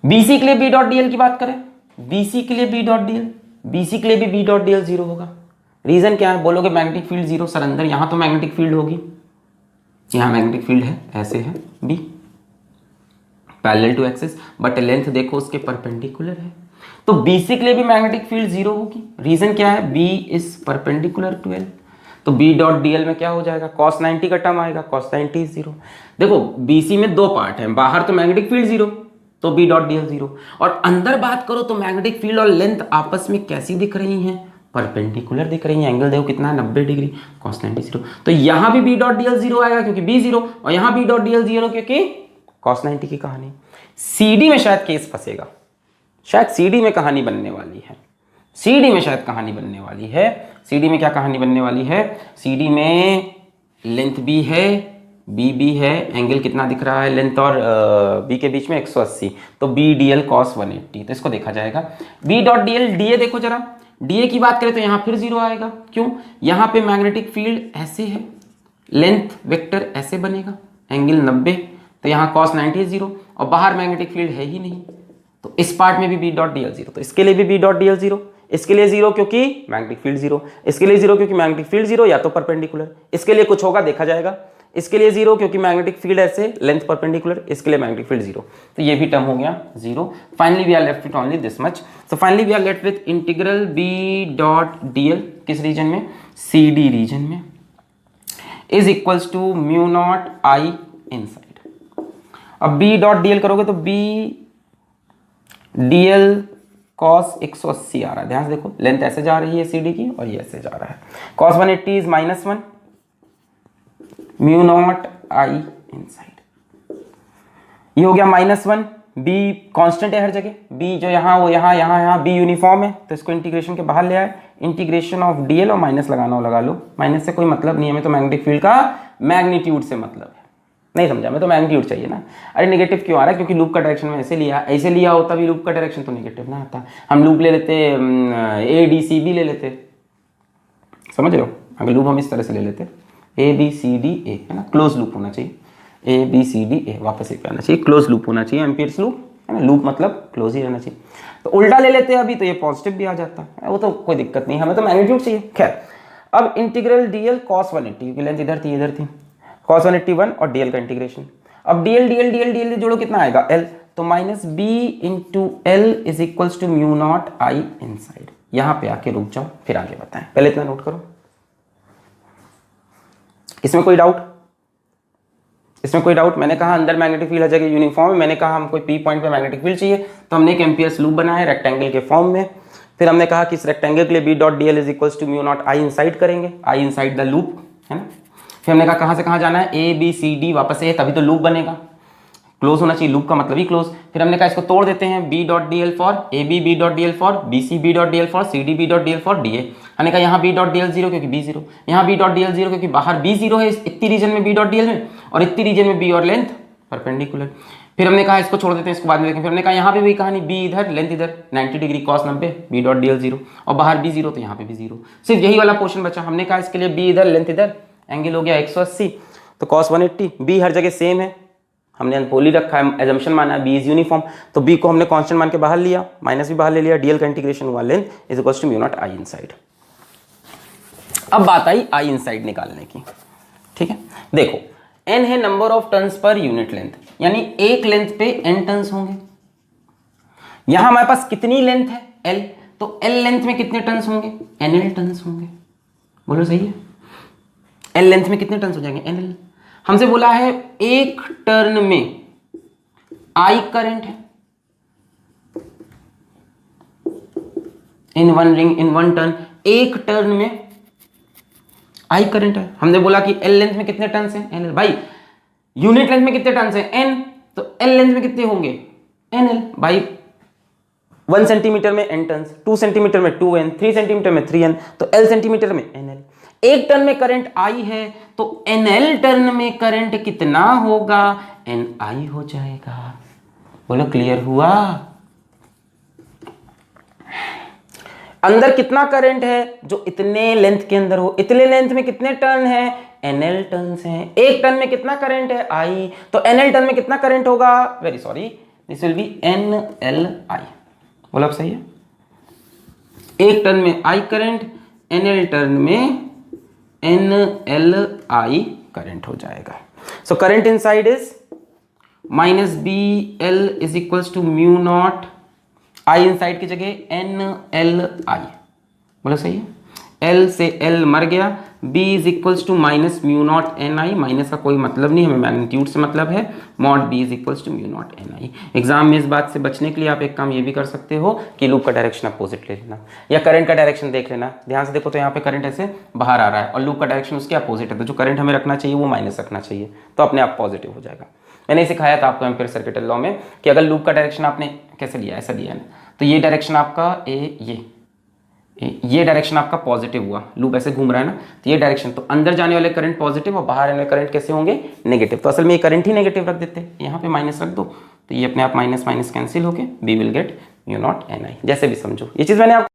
BC के लिए B डॉट dl की बात करें BC के लिए B डॉट DL, BC के लिए भी B डॉट DL 0 होगा। रीजन क्या है? बोलोगे मैग्नेटिक फील्ड 0 सर, अंदर यहां तो मैग्नेटिक फील्ड होगी, यहां मैग्नेटिक फील्ड है, ऐसे है B parallel to axis, but length देखो उसके परपेंडिकुलर है, तो BC के लिए भी मैग्नेटिक फील्ड 0 होगी। रीजन क्या है? B is perpendicular to L, तो B डॉट DL में क्या हो जाएगा? cos 90 का टर्म आएगा, cos 90 इज 0। देखो BC में दो पार्ट है, बाहर तो मैग्नेटिक फील्ड 0, तो B डॉट DL 0, और अंदर बात करो तो मैग्नेटिक फील्ड और लेंथ आपस में कैसी दिख रही हैं? परपेंडिकुलर दिख रही है। एंगल देखो कितना है, 90 डिग्री, cos 90 0, तो यहां भी B डॉट DL 0 आएगा क्योंकि B 0, और यहां B डॉट DL 0 क्योंकि cos 90 की कहानी। CD में शायद केस फंसेगा, शायद CD में कहानी बनने वाली है, CD में शायद कहानी बनने वाली है। CD में क्या कहानी बनने वाली है? CD में लेंथ B है, B भी है, एंगल कितना दिख रहा है लेंथ और B के बीच में? 180, तो B DL cos 180, तो इसको देखा जाएगा। B डॉट DL, DA देखो जरा, DA की बात करें तो यहां फिर 0 आएगा, क्यों? यहां पे मैग्नेटिक फील्ड ऐसे है, लेंथ वेक्टर ऐसे बनेगा, एंगल 90, तो यहां cos 90 0, और बाहर मैग्नेटिक फील्ड है ही नहीं, तो इस पार्ट में भी B डॉट DL 0, तो इसके लिए भी B डॉट DL 0, इसके लिए 0 क्योंकि मैग्नेटिक फील्ड 0, इसके लिए 0 क्योंकि मैग्नेटिक फील्ड 0 या तो परपेंडिकुलर, इसके लिए कुछ होगा देखा जाएगा, इसके लिए 0 क्योंकि मैग्नेटिक फील्ड ऐसे, लेंथ परपेंडिकुलर, इसके लिए मैग्नेटिक फील्ड 0, तो ये भी टर्म हो गया 0। Finally we are left with only this much, so finally we are left with integral B dot DL किस रीजन में? CD रीजन में, is equals to mu naught I inside. अब B डॉट DL करोगे तो B DL cos 180 आ रहा है, ध्यान से देखो, लेंथ ऐसे जा रही है CD की और ये ऐसे जा रहा है, cos 180 is -1 mu naught I inside, ये हो गया -1। B कांस्टेंट है हर जगह, B जो यहाँ वो यहाँ यहाँ यहाँ B यूनिफॉर्म है, तो इसको इंटीग्रेशन के बाहर ले आए, इंटीग्रेशन ऑफ DL, और माइनस लगाना हो लगा लो, माइनस से कोई मतलब नहीं है, हमें तो मैग्नेटिक फील्ड का मैग्नीट्यूड से मतलब है। नहीं समझा? मैं तो मैग्नीट्यूड चाहिए ना। अरे नेगेटिव क्यों आ रहा है? क्योंकि लूप का डायरेक्शन में ऐसे लिया होता भी लूप का डायरेक्शन तो नेगेटिव ना आता। हम लूप ले लेते ADCB ले लेते, समझ रहे हो? अगर लूप हम इस तरह से ले लेते ABCDA, है ना, क्लोज लूप होना चाहिए, ABCDA, वापस एक आना चाहिए, क्लोज लूप होना चाहिए, एम्पियर्स लूप, है ना, लूप मतलब क्लोज ही रहना चाहिए। तो उल्टा ले लेते अभी तो ये पॉजिटिव भी आ जाता है, वो तो कोई दिक्कत नहीं, हमें तो मैग्नीट्यूड चाहिए। खैर, अब इंटीग्रल DL cos 180, क्योंकि लेंथ इधर थी इधर थी, cos 181 और DL का इंटीग्रेशन। अब DL DL DL DL जोड़ो कितना आएगा? L, तो -B into L is equals to mu naught I inside. यहां पे आके रुक जाओ, फिर आगे बताएं, पहले इतना नोट करो। इसमें कोई डाउट? इसमें कोई डाउट? मैंने कहा अंदर मैग्नेटिक फील्ड हर जगह यूनिफॉर्म है, मैंने कहा हमको P पॉइंट पे मैग्नेटिक फील्ड चाहिए, तो हमने एक एम्पियर्स लूप बनाया रेक्टेंगल के फॉर्म में। फिर हमने कहा कि इस रेक्टेंगल के लिए B dot DL is equals to mu naught I inside करेंगे, I इनसाइड द लूप, है ना। फिर हमने कहा कहां से कहां जाना है? ABCD वापस से, तभी तो लूप बनेगा, क्लोज होना चाहिए, लूप का मतलब ही क्लोज। फिर हमने कहा इसको तोड़ देते हैं, B dot DL for AB, B dot DL for BC, B dot DL for CD, B dot DL for DA। हमने कहा यहाँ B डॉट DL 0 क्योंकि B 0, यहाँ B डॉट DL 0 क्योंकि बाहर B 0 है इतनी रीजन में B डॉट DL में, और इतनी रीजन में B और लेंथ परपेंडिकुलर। फिर हमने कहा इसको छोड़ देते हैं, इसको बाद में देखें। फिर हमने कहा यहाँ पे भी कहानी, B इधर, लेंथ इधर, 90 degree cos 90, B dot DL 0, और बाहर B 0, तो यहाँ पे भी 0, सिर्फ यही वाला पोर्शन बचा। हमने कहा इसके लिए B इधर, लेंथ इधर, एंगल हो गया 180, तो cos 180, B हर जगह सेम है, हमने अनपोली रखा है, एजम्पशन माना है B इज यूनिफॉर्म, तो B को हमने कांस्टेंट मान के बाहर लिया, माइनस भी बाहर ले लिया, DL का इंटीग्रेशन हुआ, length is equals to mu naught I inside. अब बात आई I इनसाइड निकालने की, ठीक है। देखो n है number of turns per unit length, यानी एक लेंथ पे n टर्न्स होंगे। यहां हमारे पास कितनी लेंथ है? L, तो L लेंथ में कितने टर्न्स होंगे? NL टर्न्स होंगे। बोलो सही है? L लेंथ में कितने टर्न्स हो जाएंगे? NL। हमसे बोला है एक टर्न में I करंट है, in one ring, in one turn, एक टर्न में I करंट है। हमने बोला कि L लेंथ में कितने टर्न्स हैं? NL। भाई यूनिट लेंथ में कितने टर्न्स हैं? N, तो L लेंथ में कितने होंगे? NL। भाई 1 सेंटीमीटर में n टर्न्स, 2 सेंटीमीटर में 2n, 3 सेंटीमीटर में 3n, तो L सेंटीमीटर में NL। एक टर्न में करंट I है, तो NL टर्न में करंट कितना होगा? NI हो जाएगा। बोलो क्लियर हुआ? अंदर कितना करंट है? जो इतने लेंथ के अंदर हो, इतने लेंथ में कितने टर्न है? NL टर्न्स हैं। एक टर्न में कितना करंट है? I, तो NL टर्न में कितना करंट होगा? Very sorry, this will be NLI। बोला आप सही है। एक टर्न में I करंट, NL टर्न में NLI करंट हो जाएगा। So current inside is minus BL is equals to mu naught I inside की जगह NLI, बोला सही है। L से L मर गया, B is equals to minus mu naught NI, minus का कोई मतलब नहीं, हमें मैग्नीट्यूड से मतलब है, mod B is equals to mu naught NI। Exam में इस बात से बचने के लिए आप एक काम ये भी कर सकते हो कि लूप का डायरेक्शन अपोजिट ले लेना या करंट का डायरेक्शन देख लेना। ध्यान से देखो तो यहाँ पे करंट ऐसे बाहर आ रहा है और लूप का डायरेक्शन उसके अपोजिट है, तो जो करंट हमें रखना चाहिए वो माइनस रखना चाहिए, तो अपने आप पॉजिटिव हो जाएगा। मैंने सिखाया था आपको एम्पीयर सर्किटल लॉ में कि अगर लूप का डायरेक्शन आपने कैसे लिया, ऐसा लिया है ना, तो ये डायरेक्शन आपका ये डायरेक्शन आपका पॉजिटिव हुआ, लूप ऐसे घूम रहा है ना, तो ये डायरेक्शन, तो अंदर जाने वाले करंट पॉजिटिव और बाहर आने वाले करंट कैसे होंगे, नेगेटिव। तो असल में ये करंट ही नेगेटिव रख देते, यहाँ पे माइनस रख दो, तो ये अपने आप माइनस माइनस कैंसिल होके we will get mu naught NI, जैसे भी समझो। ये चीज़ मैंने आपको